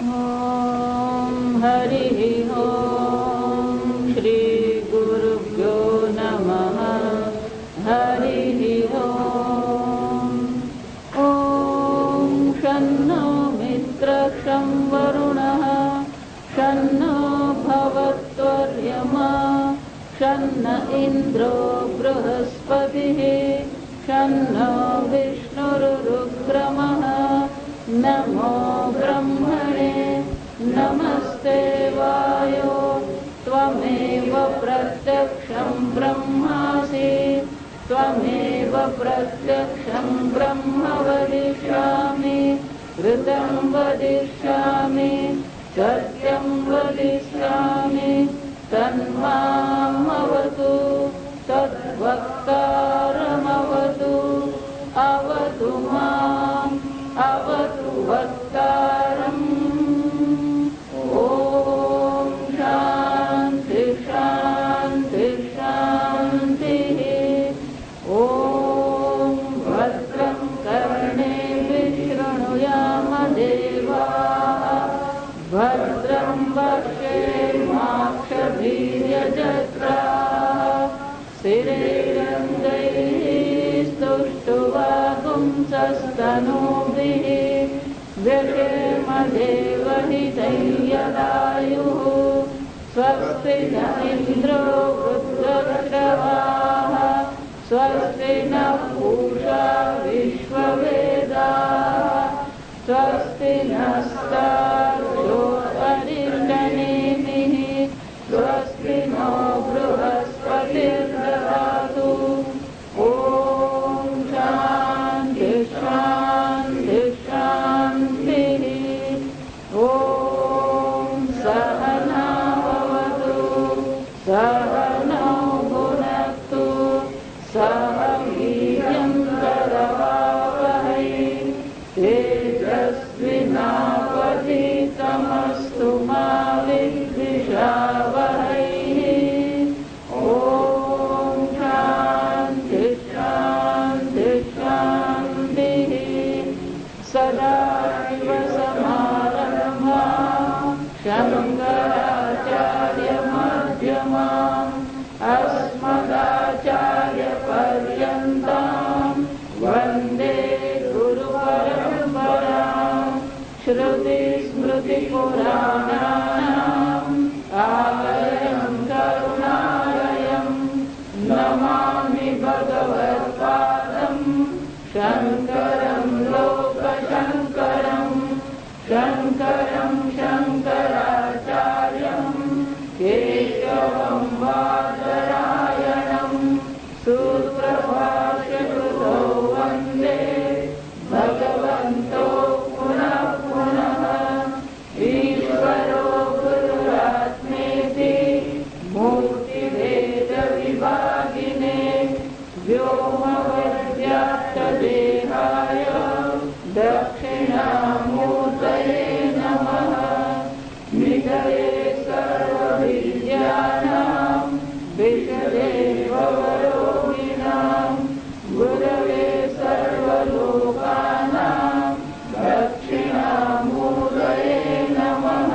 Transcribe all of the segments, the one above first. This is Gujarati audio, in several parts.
ॐ हरिः ॐ श्री गुरुभ्यो नमः। हरिः ॐ। ॐ शन्नो मित्रः शं वरुणः शन्नो भवत्वर्यमा शन्न इन्द्रो बृहस्पतिः शन्नो विष्णुरुक्रमः। नमो ब्रह्मणे नमस्ते वायो त्वमेव प्रत्यक्षं ब्रह्मासि त्वमेव प्रत्यक्षं ब्रह्म वदिष्यामि ऋतं वदिष्यामि सत्यं वदिष्यामि तन्मामवतु तद्वक्तारमवतु अवतु माम् अवतु वक्तारम्। ॐ शान्ति शान्ति शान्तिः। ॐ भद्रं कर्णेभिः शृणुयाम देवाः भद्रं पश्येमाक्षभिर्यजत्राः स्थिरैरङ्गैः स्तुष्टुवागुंसस्तनूभिः व्यशेम देवहितं यदायुः। स्वस्ति न इन्द्रो वृद्धश्रवाः स्वस्ति नः पूषा विश्ववेदाः स्वस्ति नस्तार्क्ष्यो अरिष्टनेमिः स्वस्ति नो बृहस्पतिर्ददातु। ॐ शान्ति शान्ति शान्तिः। ॐ सहना भवतु सहनौ भुनक्तु सह वीर्यं करवावहै तेजस्विनावधीतमस्तु मा विद्विषावहै। ॐ शान्ति शान्ति शान्तिः। सदाशिव समारम्भां शङ्कराचार्यमध्यमाम् अस्मदाचार्यपर्यन्तां वन्दे गुरुपरम्पराम्। श्रुतिस्मृतिपुराणानाम् आलयं करुणालयं नमामि भगवत्पादं शङ्करं लोकशङ्करं शङ्करं शङ्कराचार्यं केशवं बादरायणं सूत्रभाष्यकृतौ वन्दे भगवन्तो पुनः पुनः। ईश्वरो गुरुरात्मेति मूर्तिभेदविभागिने व्योमवद्व्याप्तदेहाय दक्षिणामूर्तये नमः। निधये सर्वविद्यानां विशदे भवरोगिणां गुरवे सर्वलोकानां दक्षिणामूर्तये नमः।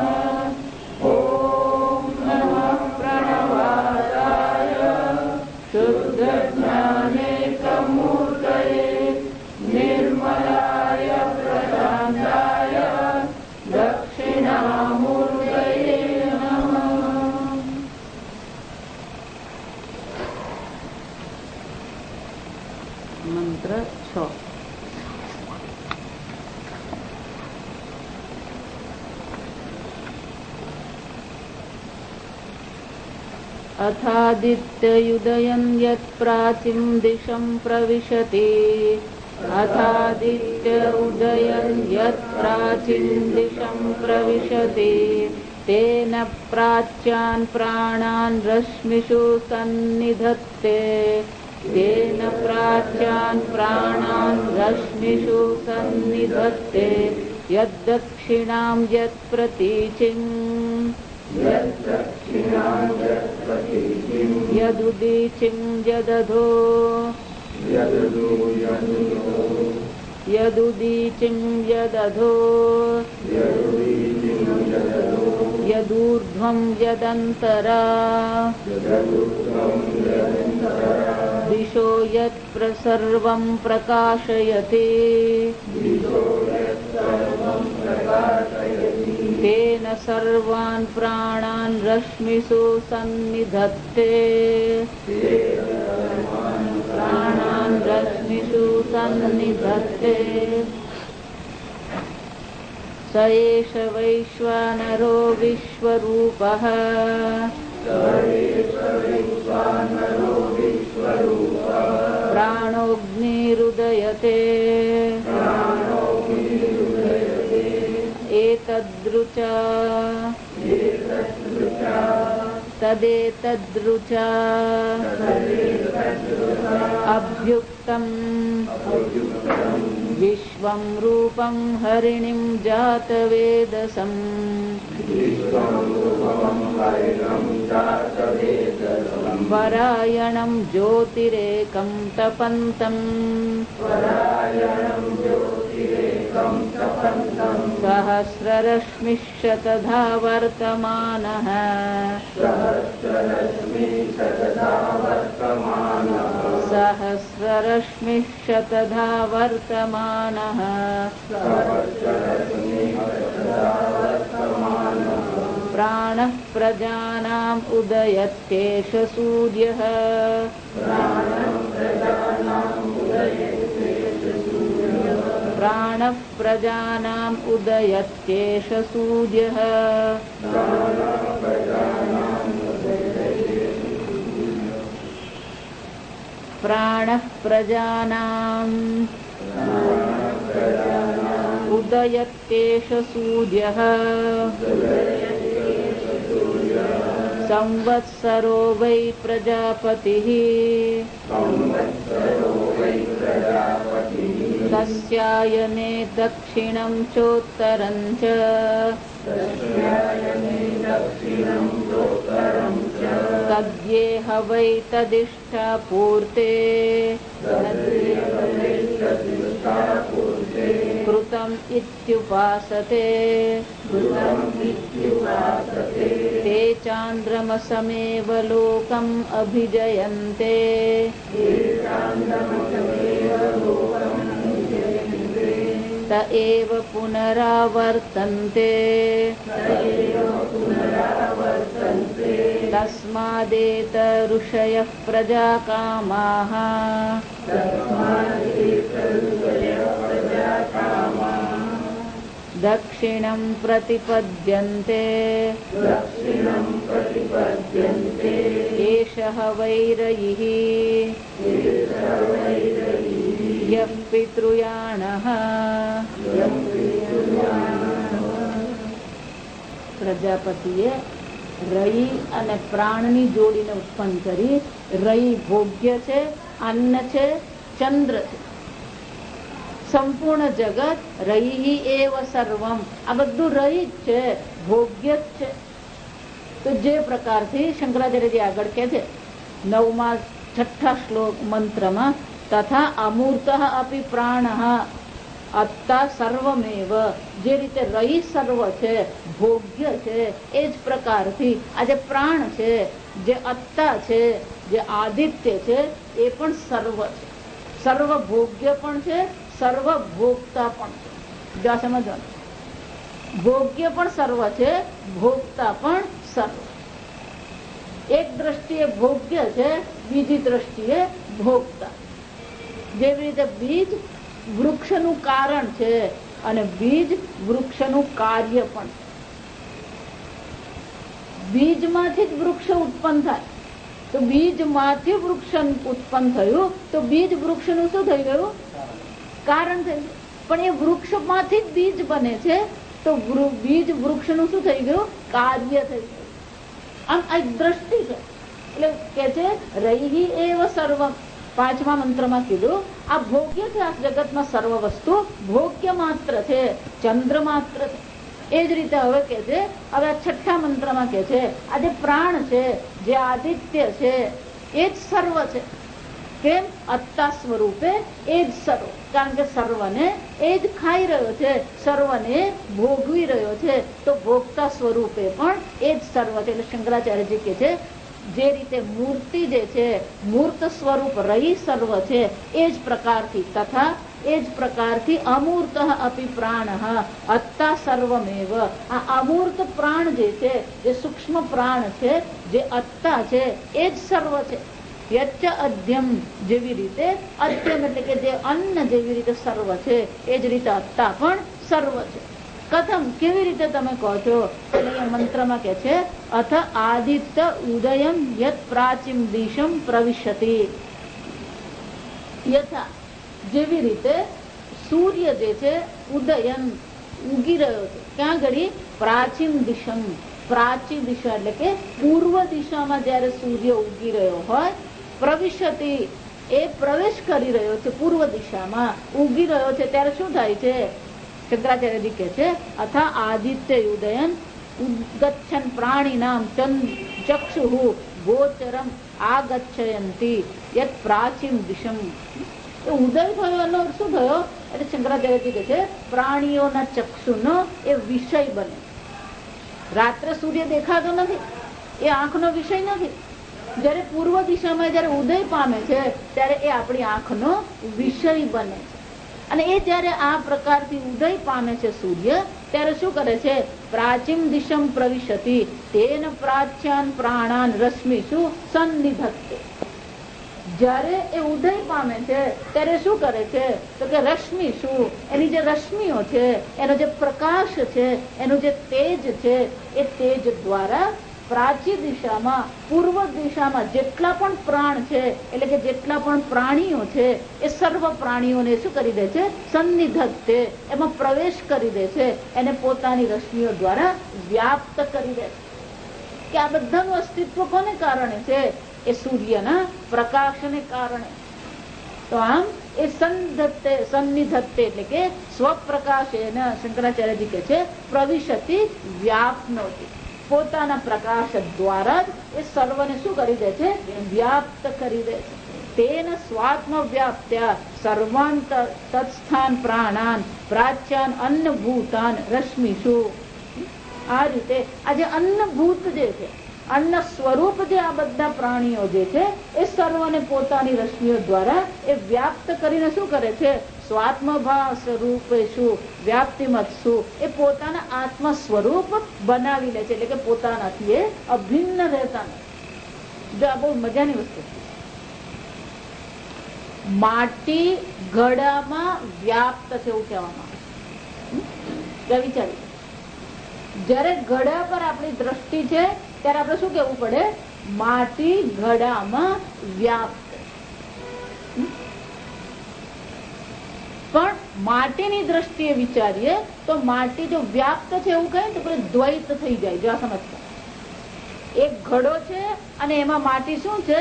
ॐ नमः प्रणवाय शुद्धज्ञानेकमूर्तये निर्मलाय प्रशान्ताय दक्षिणामूर्तये नमः। मंत्र 6। अथादित्ययुदयं यत्प्राचीं दिशं प्रविशति अथादित्य उदयं यत्प्राचीं दिशं प्रविशति तेन प्राच्यान् प्राणान् रश्मिषु सन्निधत्ते तेन प्राच्यान् प्राणान् रश्मिषु सन्निधत्ते यद्दक्षिणां यत्प्रतीचिं यदुदीचिं यदधो यदुदीचिं यदधो जगदूर्ध्वं यदन्तरा दिशो यत्प्रसर्वं प्रकाशयते तेन सर्वान् प्राणान् रश्मिषु सन्निधत्ते प्राणान् रश्मिषु सन्निधत्ते स एष वैश्वानरो विश्वरूपः प्राणोऽग्निरुदयते एतद्रुचा तदेतद्रुचा अभ्युक्तम् विश्वं रूपं हरिणीं जातवेदसम् परायणं ज्योतिरेकं तपन्तम् सहस्ररश्मिशतधा वर्तमानः सहस्ररश्मिशतधा वर्तमानः प्राणः प्रजानाम् उदयत्येष सूर्यः प्राणः प्रजानाम् उदयत्येष सूर्यः प्राणः प्रजानाम् उदयत्येष सूर्यः संवत्सरो वै प्रजापतिः तस्यायने दक्षिणं चोत्तरं च तद्येह वै तदिष्टापूर्ते कृतम् इत्युपासते ते चान्द्रमसमेव लोकम् अभिजयन्ते त एव पुनरावर्तन्ते तस्मादेत ऋषयः प्रजाकामाः दक्षिणं प्रतिपद्यन्ते एषः वैरयिः यः पितृयाणः પ્રજાપતિએ રઈ અને પ્રાણની જોડીને ઉત્પન્ન કરી. રઈ ભોગ્ય છે, અન્ન છે, ચંદ્ર છે. સંપૂર્ણ જગત રઈ એવ સર્વમ, આ બધું રઈ જ છે, ભોગ્ય જ છે. તો જે પ્રકારથી શંકરાચાર્યજી આગળ કહે છે 9મા 6ઠા શ્લોક મંત્રમાં, તથા અમૂર્ત અપી પ્રાણ અત્તા સર્વમેવ, જે રીતે રઈ સર્વ છે, ભોગ્ય છે, એ જ પ્રકારથી આ જે પ્રાણ છે, જે અત્તા છે, જે આદિત્ય છે, એ પણ સર્વ છે. સર્વ ભોગ્ય પણ છે, સર્વ ભોગતા પણ છે. જો સમજવાનું, ભોગ્ય પણ સર્વ છે, ભોગતા પણ સર્વ. એક દ્રષ્ટિએ ભોગ્ય છે, બીજી દ્રષ્ટિએ ભોગતા. જેવી રીતે બીજ વૃક્ષનું કારણ છે અને બીજ વૃક્ષનું કાર્ય પણ છે. બીજમાંથી જ વૃક્ષ ઉત્પન્ન થાય, તો બીજમાંથી વૃક્ષ ઉત્પન્ન થયું, તો બીજ વૃક્ષનું શું થઈ ગયું? કારણ થઈ ગયું. પણ એ વૃક્ષમાંથી જ બીજ બને છે, તો બીજ વૃક્ષનું શું થઈ ગયું? કાર્ય થઈ ગયું. આમ આ દ્રષ્ટિ છે. એટલે કે છે રૈહિ એવ સર્વમ. 5મા મંત્રમાં કીધું આ ભોગ્ય છે, આ જગતમાં સર્વ વસ્તુ ભોગ્ય માત્ર છે, ચંદ્ર માત્ર છે. એ જ રીતે હવે કે છે, હવે આ 6ઠા મંત્રમાં કે છે આ જે પ્રાણ છે, જે આદિત્ય છે, એ જ સર્વ છે. કેમ? અત્તા સ્વરૂપે એ જ સર્વ, કારણ કે સર્વને એ જ ખાઈ રહ્યો છે, સર્વને ભોગવી રહ્યો છે, તો ભોગતા સ્વરૂપે પણ એ જ સર્વ છે. એટલે શંકરાચાર્યજી કે છે જે રીતે મૂર્તિ જે છે મૂર્ત સ્વરૂપ રહી સર્વ છે, એ જ પ્રકારથી તથા એ જ પ્રકારથી અમૂર્ત અપી પ્રાણ અત્તા સર્વમેવ. આ અમૂર્ત પ્રાણ જે છે, જે સૂક્ષ્મ પ્રાણ છે, જે અત્તા છે, એ જ સર્વ છે. યચ્ચ અધ્યમ, જેવી રીતે અધ્યમ એટલે કે જે અન્ન જેવી રીતે સર્વ છે, એ જ રીતે અત્તા પણ સર્વ છે. કથમ, કેવી રીતે તમે કહો છો? એટલે મંત્રમાં કે છે અથ આદિત્ય ઉદયમ યત પ્રાચીમ દિશમ પ્રવિશતિ. યથા, જેવી રીતે સૂર્ય જે છે ઉદયન ઉગી રહ્યો છે, ક્યાં ઘડી? પ્રાચીન દિશમ, પ્રાચી દિશા એટલે કે પૂર્વ દિશામાં જયારે સૂર્ય ઉગી રહ્યો હોય, પ્રવિશતિ એ પ્રવેશ કરી રહ્યો છે, પૂર્વ દિશામાં ઉગી રહ્યો છે, ત્યારે શું થાય છે? શંકરાચાર્યજી કહે છે અથા આદિત્ય ઉદયન ઉદગચ્છન પ્રાણી નામ ચક્ષુ ગોચરમ આગચ્છયંતી યત પ્રાચીન દિશમ. ઉદય થયો એનો શું થયો? એટલે શંકરાચાર્યજી કહે છે પ્રાણીઓના ચક્ષુનો એ વિષય બને. રાત્રે સૂર્ય દેખાતો નથી, એ આંખનો વિષય નથી. જયારે પૂર્વ દિશામાં જયારે ઉદય પામે છે, ત્યારે એ આપણી આંખનો વિષય બને છે. અને એ જયારે આ પ્રકારથી ઉદય પામે છે સૂર્ય, ત્યારે શું કરે છે? પ્રાચીન દિશમ પ્રવિશતિ તેન પ્રાચ્યાન પ્રાણાન રશ્મિષુ સન્નિધત્તે. જયારે એ ઉદય પામે છે ત્યારે શું કરે છે? તો કે રશ્મિષુ, એની જે રશ્મિઓ છે, એનો જે પ્રકાશ છે, એનું જે તેજ છે, એ તેજ દ્વારા પ્રાચી દિશામાં, પૂર્વ દિશામાં જેટલા પણ પ્રાણ છે, એટલે કે જેટલા પણ પ્રાણીઓ છે, એ સર્વ પ્રાણીઓને શું કરી દે છે? સન્નિધત્તે, એમાં પ્રવેશ કરી દે છે, એને પોતાની રશ્મિઓ દ્વારા વ્યાપ્ત કરી દે છે. કે આ બધાનું અસ્તિત્વ કોને કારણે છે? એ સૂર્યના પ્રકાશને કારણે. તો આમ એ સન્નિધત્તે એટલે કે સ્વપ્રકાશ, એના શંકરાચાર્યજી કહે છે પ્રવિશતિ વ્યાપનોતિ. પોતાના પ્રકાશ દ્વારા જ એ સર્વને શું કરી દે છે? વ્યાપ્ત કરી દે છે. તેન સ્વાત્મ વ્યાપ્ત્યા સર્વાન તત્સ્થાન પ્રાણાન પ્રાચ્યાન અન્નભૂતાન રશ્મિષુ. આ રીતે આ જે અન્નભૂત જે છે, અન્ન સ્વરૂપ જે આ બધા પ્રાણીઓ જે છે, એ સર્વને પોતાની રશ્મિઓ દ્વારા એ વ્યાપ્ત કરીને શું કરે છે? સ્વાત્મભાવ સ્વરૂપેષુ વ્યાપ્તિમત્સુ, એ પોતાના આત્મ સ્વરૂપ બનાવી લે છે. એટલે કે પોતાનાથી એ અભિન્ન રહેતા નથી. જો આ બહુ મજાની વસ્તુ છે. માટી ઘડામાં વ્યાપ્ત છે એવું કહેવામાં આવે. વિચારી, જયારે ઘડા પર આપણી દ્રષ્ટિ છે, ત્યારે આપણે શું કેવું પડે? માટી ઘડામાં વ્યાપ્ત. પણ માટીની દ્રષ્ટિએ વિચારીએ તો માટી જો વ્યાપ્ત છે એવું કહે તો પેલું દ્વૈત થઈ જાય. જો આ સમજતા, એક ઘડો છે અને એમાં માટી શું છે?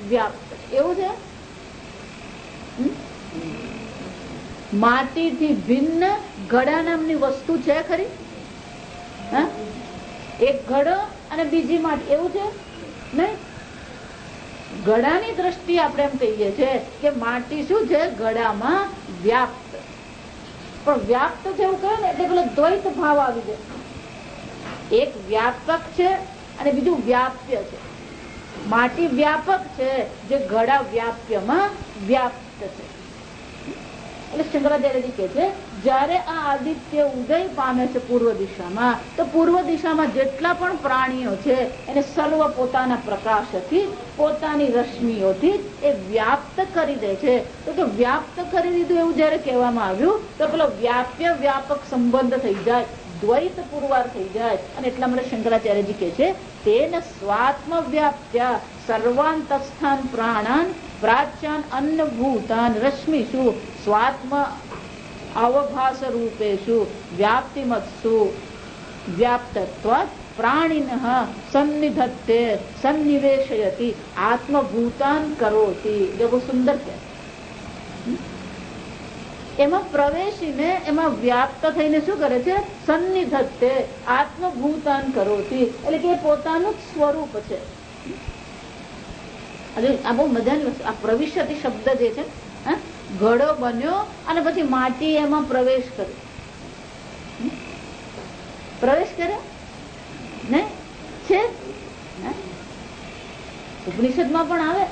વ્યાપ્ત. એવું છે? માટીથી ભિન્ન ઘડા નામની વસ્તુ છે ખરી? એક ઘડો અને બીજી માટી, એવું છે? નહીં. ઘડાની દ્રષ્ટિએ આપણે એમ કહીએ છીએ કે માટી શું છે? ઘડામાં વ્યાપ્ત. પણ વ્યાપ્ત છે એવું કહે ને એટલે પેલો દ્વૈત ભાવ આવી જાય. એક વ્યાપક છે અને બીજું વ્યાપ્ય છે. માટી વ્યાપક છે, જે ઘડા વ્યાપ્યમાં વ્યાપ્ત છે. એટલે શંકરાચાર્યજી કહે છે જયારે આ આદિત્ય ઉદય પામે છે પૂર્વ દિશામાં, તો પૂર્વ દિશામાં જેટલા પણ પ્રાણીઓ છે એને સર્વ પોતાના પ્રકાશથી, પોતાની રશ્મિઓથી એ વ્યાપ્ત કરી દે છે. તો કે વ્યાપ્ત કરી દીધું એવું જયારે કહેવામાં આવ્યું, તો પેલો વ્યાપ્ય વ્યાપક સંબંધ થઈ જાય, દ્વૈત પુરવાર થઈ જાય. અને એટલા માટે શંકરાચાર્યજી કહે છે તેન સ્વાત્મ વ્યાપ્ત્યા સર્વાન તત્સ્થાન પ્રાણાન પ્રાચ્યાન અન્નભૂતાન રશ્મિષુ સ્વાત્મ અવભાસ રૂપેષુ વ્યાપ્તિમત્સુ વ્યાપ્તત્વાત પ્રાણીનઃ સન્નિધત્તે સન્નિવેશયતિ આત્મભૂતાન કરોતિ. એ બહુ સુંદર છે. એમાં પ્રવેશીને એમાં વ્યાપ્ત થઈને શું કરે છે? સન્નિધત્તે આત્મભૂતાન કરોતિ. એટલે કે પોતાનું સ્વરૂપ છે. આ બહુ મજાની વસ્તુ. આ પ્રવિશ્યતિ શબ્દ જે છે, ઘડો બન્યો અને પછી માટી એમાં પ્રવેશ કર્યો. પ્રવેશ કર્યો ને છે. ઉપનિષદમાં પણ આવે,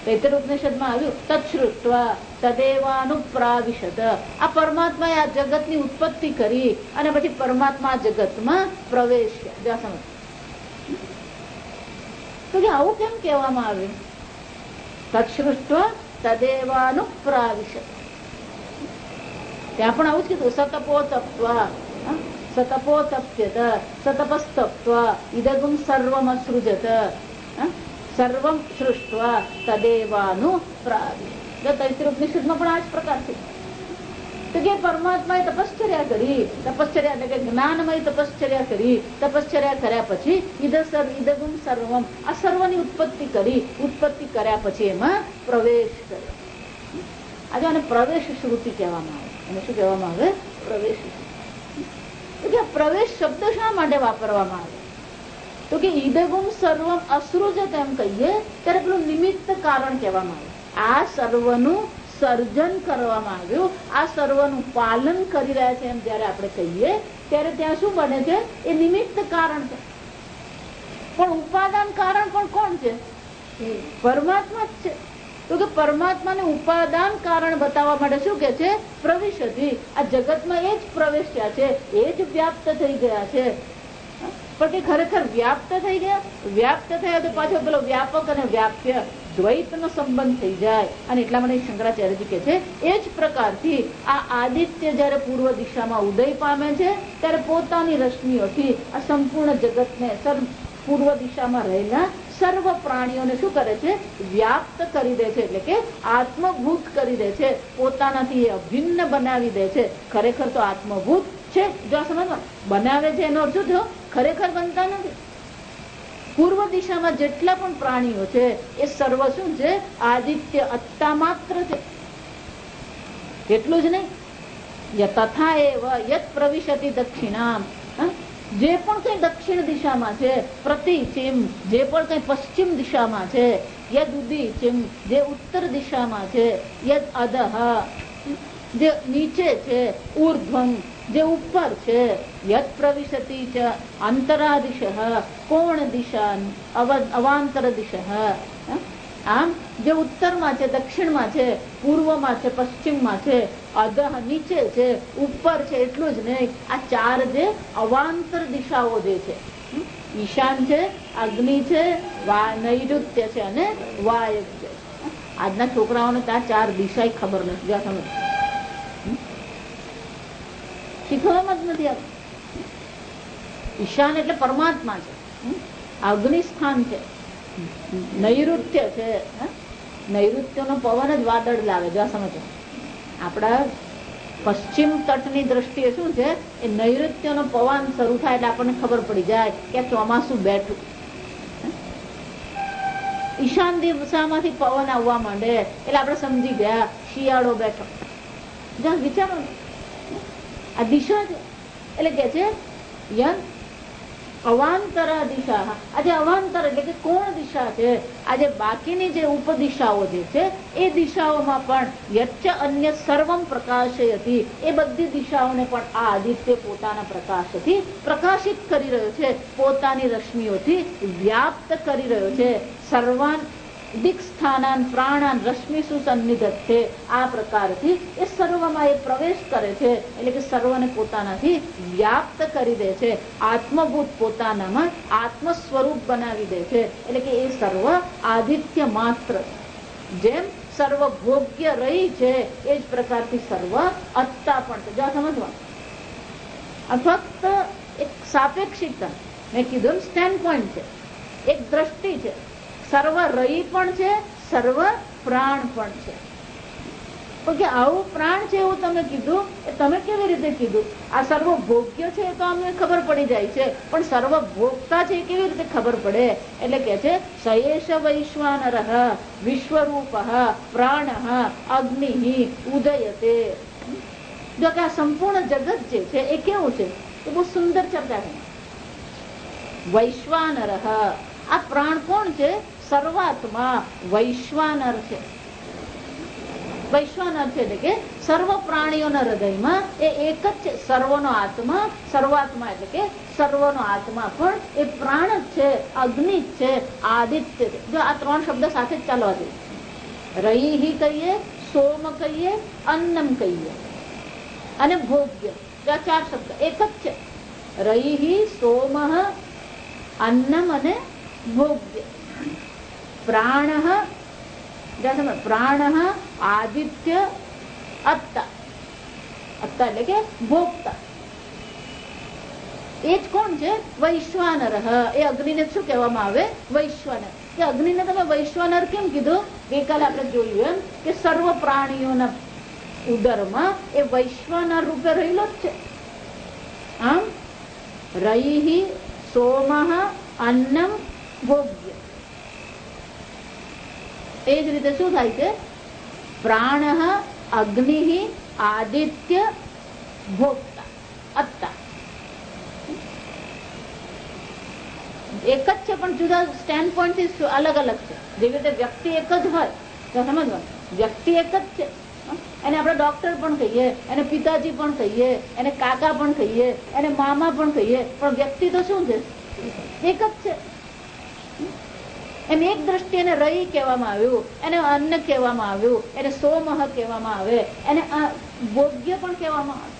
તૈતર ઉપનિષદમાં આવ્યું, તત્શ્રુત્વા તદેવાનુપ્રાવિશત. આ પરમાત્માએ આ જગતની ઉત્પત્તિ કરી અને પછી પરમાત્મા જગતમાં પ્રવેશ કર્યો. તો આવું કેમ કહેવામાં આવ્યું? તત્શ્રુત્વા તદેવાનુપ્રાવિશત. ત્યાં પણ આવું જ કીધું, સતપોતપ્ત્વા સતપોતપ્યત સતપસ્તપ્ત્વા ઇદગું સર્વમસૃજત સર્વમ સૃષ્ટ્વા તદેવાનુપ્રાવિશત. તૈત્રીય ઉપનિષદમાં પણ આ જ પ્રકાર છે. તો કે પરમાત્માએ તપશ્ચર્યા કરી, તપશ્ચર્યા એટલે કે જ્ઞાનમય તપશ્ચર્યા કરી, તપશ્ચર્યા કર્યા પછી ઇદગું સર્વમ, આ સર્વની ઉત્પત્તિ કરી, ઉત્પત્તિ કર્યા પછી એમાં પ્રવેશ કર્યો. આજે આને પ્રવેશ શ્રુતિ કહેવામાં આવે. એને શું કહેવામાં આવે? પ્રવેશ. તો કે પ્રવેશ શબ્દ શા માટે વાપરવામાં આવે? તો કે ઇદગુમ સર્વમ અસૃજત એમ કહીએ ત્યારે પેલું નિમિત્ત કારણ કહેવામાં આવે. આ સર્વનું સર્જન કરવામાં આવ્યું, આ સર્વનું પાલન કરી રહ્યા છે એમ જયારે આપણે કહીએ ત્યારે ત્યાં શું બને છે? એ નિમિત્ત કારણ છે. પણ ઉપાદાન કારણ પણ કોણ છે? પરમાત્મા જ છે. તો કે પરમાત્માને ઉપાદાન કારણ બતાવવા માટે શું કે છે? પ્રવિશતિ. આ જગતમાં એ જ પ્રવેશ્યા છે, એ જ વ્યાપ્ત થઈ ગયા છે. પણ તે ખરેખર વ્યાપ્ત થઈ ગયા? વ્યાપ્ત થયા તો પાછો પેલો વ્યાપક અને વ્યાપ્ય દ્વૈતનો સંબંધ થઈ જાય. અને એટલા માટે શંકરાચાર્યજી કહે છે એ જ પ્રકારથી આ આદિત્ય જયારે પૂર્વ દિશામાં ઉદય પામે છે ત્યારે પોતાની રશ્મિઓથી આ સંપૂર્ણ જગતને પૂર્વ દિશામાં રહેલા સર્વ પ્રાણીઓને શું કરે છે? વ્યાપ્ત કરી દે છે. એટલે કે આત્મભૂત કરી દે છે. પોતાનાથી એ અભિન્ન બનાવી દે છે. ખરેખર તો આત્મભૂત છે. જો સમજવા બનાવે છે એનો અર્થ થયો ખરેખર બનતા નથી. પૂર્વ દિશામાં જેટલા પણ પ્રાણીઓ છે એ સર્વ શું છે? આદિત્ય અત્તા માત્ર છે. એટલું જ નહીં, તથા એવ યત પ્રવિશતિ દક્ષિણામ, જે પણ કઈ દક્ષિણ દિશામાં છે, પ્રતિચિમ જે પણ કઈ પશ્ચિમ દિશામાં છે, યદ ઉદીચિમ જે ઉત્તર દિશામાં છે, યદ અધઃ જે નીચે છે, ઉર્ધ્વમ જે ઉપર છે, યદ પ્રવિશતિ ચ અંતરાદિશ કોણ દિશા અવાંતર દિશ. આમ જે ઉત્તરમાં છે, દક્ષિણમાં છે, પૂર્વમાં છે, પશ્ચિમમાં છે, અધઃ નીચે છે, ઉપર છે, એટલું જ નહીં આ ચાર જે અવાંતર દિશાઓ જે છે, ઈશાન છે, અગ્નિ છે, નૈઋત્ય છે અને વાયવ્ય છે. આજના છોકરાઓને ત્યાં ચાર દિશા ખબર નથી. સમજ શીખવામાં જ નથી આવતું. ઈશાન એટલે પરમાત્મા છે, અગ્નિ સ્થાન છે, નૈઋત્ય છે. નૈઋત્યનો પવન જ વાદળ લાવે. જો સમજો આપણા પશ્ચિમ તટની દ્રષ્ટિએ શું છે? એ નૈઋત્યનો પવન શરૂ થાય એટલે આપણને ખબર પડી જાય કે ચોમાસું બેઠું. ઈશાન દિશામાંથી પવન આવવા માંડે એટલે આપણે સમજી ગયા શિયાળો બેઠો. જ્યાં વિચારો આ દિશા છે એટલે કે છે અવાંતર દિશા. આજે અવાંતર એટલે કે કોણ દિશા છે? આજે બાકીની જે ઉપદિશાઓ જે છે એ દિશાઓમાં પણ યચ્ચ અન્ય સર્વમ પ્રકાશયતી, એ બધી દિશાઓને પણ આ આદિત્ય પોતાના પ્રકાશથી પ્રકાશિત કરી રહ્યો છે, પોતાની રશ્મિઓથી વ્યાપ્ત કરી રહ્યો છે. સર્વાન દિક સ્થાનાન પ્રાણાન રશ્મિસુ સન્નિધત્તે. આ પ્રકારથી એ સર્વમાં એ પ્રવેશ કરે છે. એટલે કે સર્વને પોતાનાથી વ્યાપ્ત કરી દે છે. આત્મભૂત પોતાનામાં આત્મ સ્વરૂપ બનાવી દે છે. એટલે કે એ સર્વ આદિત્ય માત્ર. જેમ સર્વ ભોગ્ય રહી છે એ જ પ્રકારથી સર્વ અત્તા પણ છે. જો સમજવા ફક્ત એક સાપેક્ષિકતા મેં કીધું સ્ટેન્ડ પોઈન્ટ છે, એક દ્રષ્ટિ છે. સર્વ રહી પણ છે, સર્વ પ્રાણ પણ છે. કે આવું પ્રાણ છે એવું તમે કીધું, એ તમે કેવી રીતે કીધું? આ સર્વ ભોગ્ય છે તો અમને ખબર પડી જાય છે, પણ સર્વ ભોગતા છે કેવી રીતે ખબર પડે? એટલે કે છે સયેષ વૈશ્વાનર વિશ્વરૂપ પ્રાણ અગ્નિ ઉદયતે. જો કે આ સંપૂર્ણ જગત જે છે એ કેવું છે? એ બહુ સુંદર ચર્ચા છે. વૈશ્વાનર આ પ્રાણ કોણ છે? સર્વાત્મા વૈશ્વાનર છે. વૈશ્વાનર છે એટલે કે સર્વ પ્રાણીઓના હૃદયમાં એ એક જ છે, સર્વનો આત્મા. સર્વાત્મા એટલે કે સર્વનો આત્મા પણ એ પ્રાણ જ છે, અગ્નિ જ છે, આદિત્ય છે. જો આ ત્રણ શબ્દ સાથે જ ચાલવા જોઈએ. રૈહિ કહીએ, સોમ કહીએ, અન્નમ કહીએ અને ભોગ્ય. આ ચાર શબ્દ એક જ છે. રૈહિ, સોમ, અન્નમ અને ભોગ્ય. પ્રાણ, પ્રાણ, આદિત્ય, અત્તા. અત્તા એટલે કે ભોગતા. એ જ કોણ છે? વૈશ્વાનર. એ અગ્નિને શું કહેવામાં આવે? વૈશ્વાનર. કે અગ્નિને તમે વૈશ્વાનર કેમ કીધું? ગઈકાલે આપણે જોયું એમ કે સર્વ પ્રાણીઓના ઉદરમાં એ વૈશ્વાનર રૂપે રહેલો જ છે. આમ રૈહિ, સોમ, અન્નમ, ભોગ્ય. એ જ રીતે શું થાય છે? પ્રાણ, અગ્નિ, આદિત્ય, ભોક્તા, અત્તા. એક જ છે પણ જુદા સ્ટેન્ડ પોઈન્ટ થી અલગ અલગ છે. જેવી રીતે વ્યક્તિ એક જ હોય તો સમજવાનું, વ્યક્તિ એક જ છે. એને આપણે ડોક્ટર પણ કહીએ, એને પિતાજી પણ કહીએ, એને કાકા પણ કહીએ, એને મામા પણ કહીએ, પણ વ્યક્તિ તો શું છે? એક જ છે. એમ એક દ્રષ્ટિએ એને રઈ કહેવામાં આવ્યું, એને અન્ન કહેવામાં આવ્યું, એને સોમહ કહેવામાં આવે, એને ભોગ્ય પણ કહેવામાં આવે.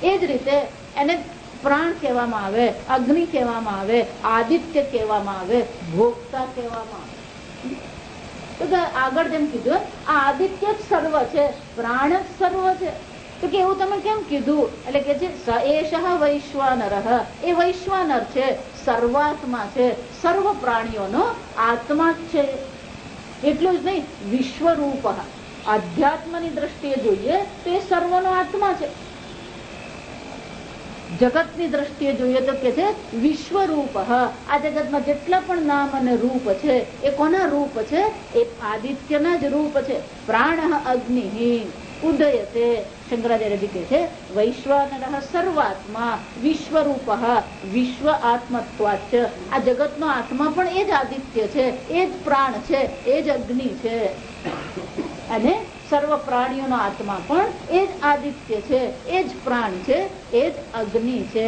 એ જ રીતે એને પ્રાણ કહેવામાં આવે, અગ્નિ કહેવામાં આવે, આદિત્ય કહેવામાં આવે, ભોગતા કહેવામાં આવે. તો આગળ જેમ કીધું આ આદિત્ય જ સર્વ છે, પ્રાણ જ સર્વ છે. તો કે એવું તમે કેમ કીધું? એટલે કે છે સ એષ વૈશ્વાનર. એ વૈશ્વાનર છે, સર્વાત્મા છે, સર્વ પ્રાણીઓનો આત્મા જ છે. એટલું જ નહીં, વિશ્વરૂપ. આધ્યાત્મની દ્રષ્ટિએ જોઈએ તો એ સર્વનો આત્મા છે. જગતની દ્રષ્ટિએ જોઈએ તો કે છે વિશ્વરૂપ. આ જગતમાં જેટલા પણ નામ અને રૂપ છે એ કોના રૂપ છે? એ આદિત્યના જ રૂપ છે. પ્રાણ, અગ્નિ, ઉદયતે. શંકરાચાર્યજી કહે છે વૈશ્વાનર સર્વાત્મા વિશ્વરૂપ વિશ્વ આત્મત્વાચ. આ જગતનો આત્મા પણ એ જ આદિત્ય છે, એ જ પ્રાણ છે, એ જ અગ્નિ છે. અને સર્વ પ્રાણીઓનો આત્મા પણ એ જ આદિત્ય છે, એ જ પ્રાણ છે, એ જ અગ્નિ છે.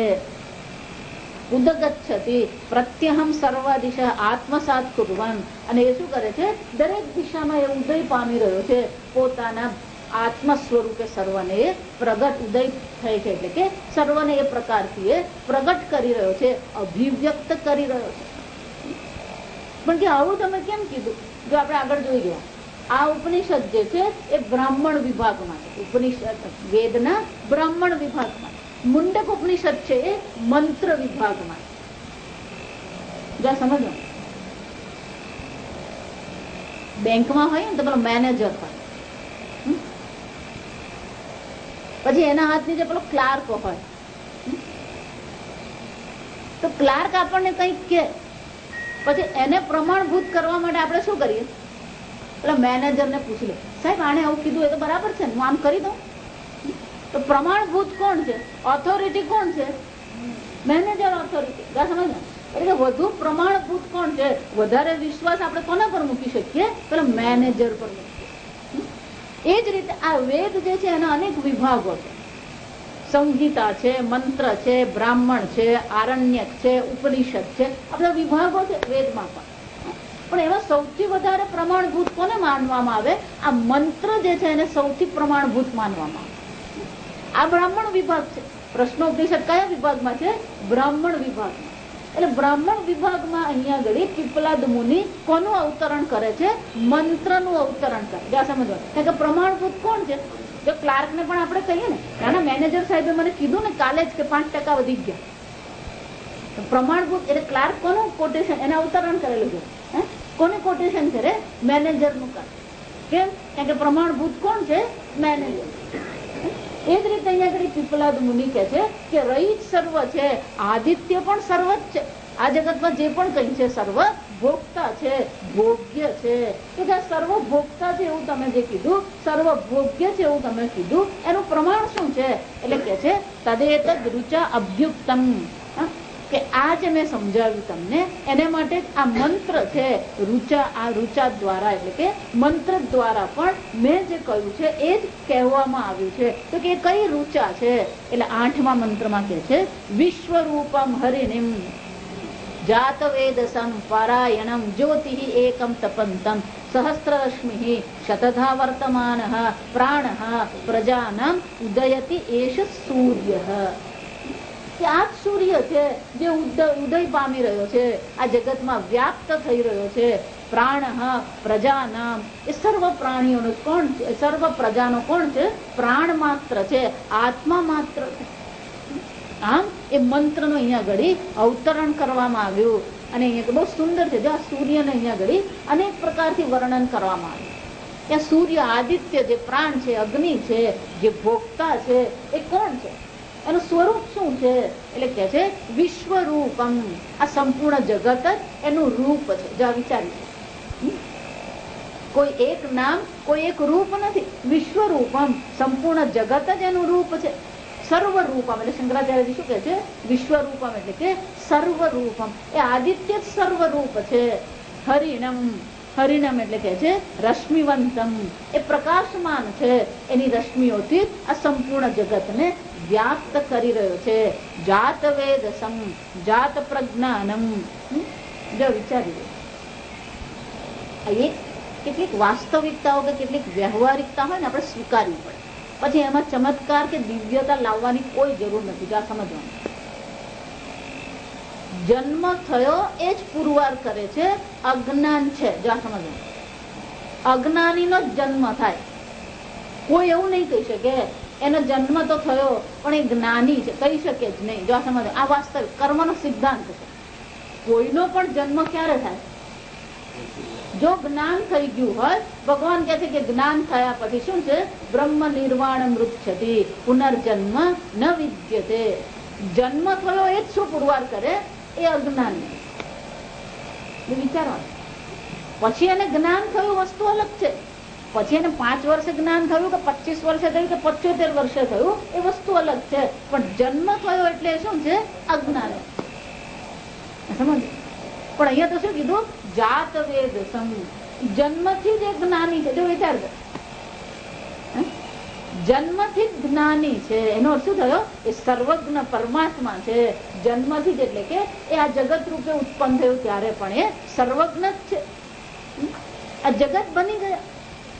ઉદગચ્છતિ પ્રત્યહમ સર્વ દિશા આત્મસાત કુર્વન. અને એ શું કરે છે? દરેક દિશામાં એ ઉદય પામી રહ્યો છે. પોતાના આત્મ સ્વરૂપે સર્વને પ્રગટ ઉદય થાય છે. એટલે કે સર્વને એ પ્રકારથી એ પ્રગટ કરી રહ્યો છે, અભિવ્યક્ત કરી રહ્યો છે. પણ કે આવું તમે કેમ કીધું? જો આપણે આગળ જોઈ ગયા, આ ઉપનિષદ જે છે એ બ્રાહ્મણ વિભાગમાં છે. ઉપનિષદ વેદના બ્રાહ્મણ વિભાગમાં. મુંડક ઉપનિષદ છે એ મંત્ર વિભાગમાં. જ્યાં સમજો બેંકમાં હોય ને તો પેલો મેનેજર હોય, પછી એના હાથ નીચે પેલો ક્લાર્ક હોય. તો ક્લાર્ક આપણને કંઈક કે પછી એને પ્રમાણભૂત કરવા માટે આપણે શું કરીએ? પેલા મેનેજરને પૂછી લે, સાહેબ આને આવું કીધું એ તો બરાબર છે ને, હું આમ કરી દઉં. તો પ્રમાણભૂત કોણ છે? ઓથોરિટી કોણ છે? Manager authority. સમજ એટલે વધુ પ્રમાણભૂત કોણ છે? વધારે વિશ્વાસ આપણે કોના પર મૂકી શકીએ? પેલા મેનેજર પર મૂકીએ. એ જ રીતે આ વેદ જે છે એના અનેક વિભાગો છે. સંહિતા છે, મંત્ર છે, બ્રાહ્મણ છે, આરણ્યક છે, ઉપનિષદ છે. આ બધા વિભાગો છે વેદમાં પણ એમાં સૌથી વધારે પ્રમાણભૂત કોને માનવામાં આવે? આ મંત્ર જે છે એને સૌથી પ્રમાણભૂત માનવામાં આવે. આ બ્રાહ્મણ વિભાગ છે. પ્રશ્નોપનિષદ કયા વિભાગમાં છે? બ્રાહ્મણ વિભાગમાં. એટલે બ્રાહ્મણ વિભાગમાં અહીંયા આગળ પીપલાદ મુનિ કોનું અવતરણ કરે છે? મંત્રનું અવતરણ કરે. સમજવા કારણ કે પ્રમાણભૂત કોણ છે? જો ક્લાર્ક ને પણ આપણે કહીએ ને, નાના મેનેજર સાહેબે મને કીધું ને કાલે જ કે 5% વધી ગયા. પ્રમાણભૂત એટલે ક્લાર્ક કોનું કોટેશન એને અવતરણ કરેલું છે? કોને કોટેશન કરે? મેનેજર નું કરે. કેમ? કારણ કે પ્રમાણભૂત કોણ છે? મેનેજર. એ જ રીતે અહીંયા આગળ પીપલાદ મુનિ કહે છે કે રઈ સર્વ છે, આદિત્ય પણ સર્વ જ છે. આ જગતમાં જે પણ કઈ છે સર્વ ભોગતા છે, ભોગ્ય છે. તો કે સર્વ ભોગતા છે એવું તમે જે કીધું, સર્વ ભોગ્ય છે એવું તમે કીધું, એનું પ્રમાણ શું છે? એટલે કે છે તદેતદ રુચા અભ્યુક્તમ. કે આ જે મેં સમજાવ્યું તમને એને માટે આ મંત્ર છે ઋચા, આ ઋચા દ્વારા એટલે કે મંત્ર દ્વારા પણ મેં જે કહ્યું છે એ જ કહેવામાં આવ્યું છે. તો કે કઈ ઋચા છે? એટલે 8મા મંત્રમાં કે છે વિશ્વરૂપમ હરિણીમ જાતવેદસં પારાયણમ જ્યોતિઃ એકમ તપંતમ સહસ્રરશ્મિ શતધા વર્તમાનઃ પ્રાણઃ પ્રજાનામ ઉદયતિ એષ સૂર્ય. આ જ સૂર્ય છે જે ઉદય પામી રહ્યો છે, આ જગતમાં વ્યાપ્ત થઈ રહ્યો છે. પ્રાણ પ્રજાનામ એ સર્વ પ્રાણીઓનો કોણ છે? સર્વ પ્રજાનો કોણ છે? પ્રાણ માત્ર છે, આત્મા માત્ર છે. આમ એ મંત્રનો અહીંયા ઘડી અવતરણ કરવામાં આવ્યું અને અહીંયા બહુ સુંદર છે. જો આ સૂર્યને અહીંયા ઘડી અનેક પ્રકારથી વર્ણન કરવામાં આવ્યું. ત્યાં સૂર્ય આદિત્ય જે પ્રાણ છે, અગ્નિ છે, જે ભોગતા છે, એ કોણ છે? એનું સ્વરૂપ શું છે? એટલે કે છે વિશ્વરૂપમ. આ સંપૂર્ણ જગત જ એનું રૂપ છે. જો વિચારી, કોઈ એક નામ, કોઈ એક રૂપ નથી. વિશ્વરૂપમ, સંપૂર્ણ જગત જ એનું રૂપ છે. સર્વરૂપમ એટલે શંકરાચાર્યજી શું કહે છે? વિશ્વરૂપમ એટલે કે સર્વરૂપમ. એ આદિત્ય જ સર્વરૂપ છે. હરિણમ, હરિણમ એટલે કે છે રશ્મિવંતમ, એ પ્રકાશમાન છે. એની રશ્મિઓથી આ સંપૂર્ણ જગતને વ્યાપ્ત કરી રહ્યો છે. જાત વેદસમ, જાત પ્રજ્ઞાનમ. જો વિચારી એક કેટલીક વાસ્તવિકતાઓ કે કેટલીક વ્યવહારિકતા હોય ને આપણે સ્વીકારવી પડે. પછી એમાં ચમત્કાર કે દિવ્યતા લાવવાની કોઈ જરૂર નથી. જો સમજવાનું, જન્મ થયો એ જ પુરવાર કરે છે અજ્ઞાન છે. જો સમજવાનું, અજ્ઞાનીનો જ જન્મ થાય. કોઈ એવું નહીં કહી શકે એનો જન્મ તો થયો પણ એ જ્ઞાની છે, કહી શકે જ નહીં. જો સમજો, આ વાસ્તવિક કર્મનો સિદ્ધાંત છે. કોઈનો પણ જન્મ ક્યારે થાય? જો જ્ઞાન થઈ ગયું હોય. ભગવાન કહે છે કે જ્ઞાન થયા પછી શું છે? બ્રહ્મ નિર્વાણ મૃચ્છતિ પુનર્જન્મ ન વિદ્યતે. જન્મ થયો એ જ શું પુરવાર કરે? એ અજ્ઞાન. વિચારવાનું. પછી એને જ્ઞાન થયું વસ્તુ અલગ છે. પછી એને 5 વર્ષે જ્ઞાન થયું કે 25 વર્ષે થયું કે 75 વર્ષે થયું એ વસ્તુ અલગ છે. પણ જન્મ થયો એટલે શું છે? અજ્ઞાન. સમજ. પણ અહીંયા તો શું કીધું? જાત વેદ સમ, જન્મથી જ જ્ઞાની છે. જો વિચાર કર, જન્મથી જ જ્ઞાની છે એનો અર્થ શું થયો? એ સર્વજ્ઞ પરમાત્મા છે. જન્મથી જ એટલે કે એ આ જગત રૂપે ઉત્પન્ન થયું ત્યારે પણ એ સર્વજ્ઞ જ છે. આ જગત બની ગયા.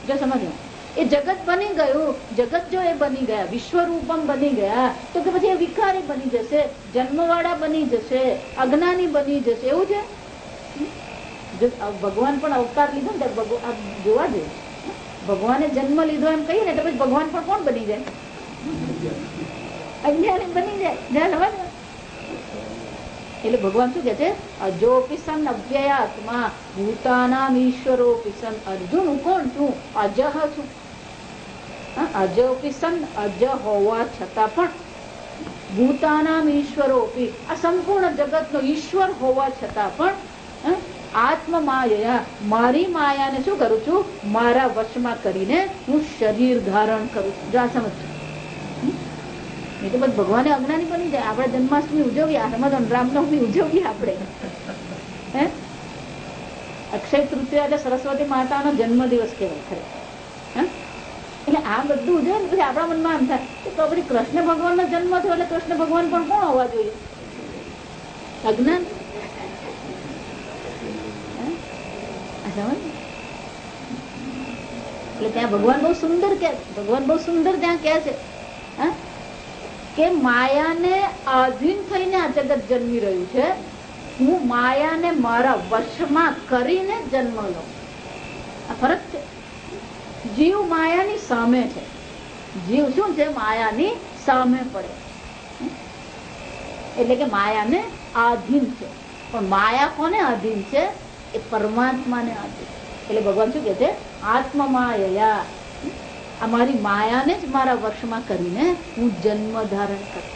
જો સમજો, એ જગત બની ગયું. જગત જો એ બની ગયા, વિશ્વરૂપમ બની ગયા, તો કે પછી એ વિકારી બની જશે, જન્મવાળા બની જશે, અજ્ઞાની બની જશે. એવું છે? ભગવાન પણ અવતાર લીધો ને જોવા જોઈએ. ભગવાને જન્મ લીધો એમ કહીએ ને તો પછી ભગવાન પણ કોણ બની જાય? અજ્ઞાની બની જાય. એટલે ભગવાન શું કે છે? અજોપી સન અવ્યયાત્મા ભૂતાનામ ઈશ્વરોપી સન. અર્જુન હું કોણ છું? અજહ છું. અજોપી સન, અજ હોવા છતાં પણ ભૂતાનામ ઈશ્વરોપી, આ સંપૂર્ણ જગતનો ઈશ્વર હોવા છતાં પણ આત્મ માયા, મારી માયાને શું કરું છું? મારા વશમાં કરીને હું શરીર ધારણ કરું છું. જો આ સમજ. નહીં તો બસ ભગવાને અજ્ઞાની બની જાય. આપણે જન્માષ્ટમી ઉજવીએ, રામનવમી ઉજવીએ આપણે. અક્ષય તૃતીયા એટલે સરસ્વતી માતાનો જન્મ દિવસ કહેવાય ખરે. એટલે આ બધું ઉજવે ને પછી આપણા મનમાં એમ થાય તો પછી કૃષ્ણ ભગવાનનો જન્મ થયો એટલે કૃષ્ણ ભગવાન પણ કોણ હોવા જોઈએ? અજ્ઞાન. એટલે ત્યાં ભગવાન બહુ સુંદર કે, ભગવાન બહુ સુંદર ત્યાં કે છે કે માયાને આધીન થઈને આ જગત જન્મી રહ્યું છે. હું માયાને મારા વશમાં કરીને જન્મ લઉં. આ ફરક છે. જીવ માયાની સામે છે. જીવ શું છે? માયાની સામે પડે. એટલે કે માયાને આધીન છે. પણ માયા કોને આધીન છે? એ પરમાત્માને આધીન. એટલે ભગવાન શું કે છે? આત્મ માયા. આ મારી માયાને જ મારા વર્ષમાં કરીને હું જન્મ ધારણ કરું.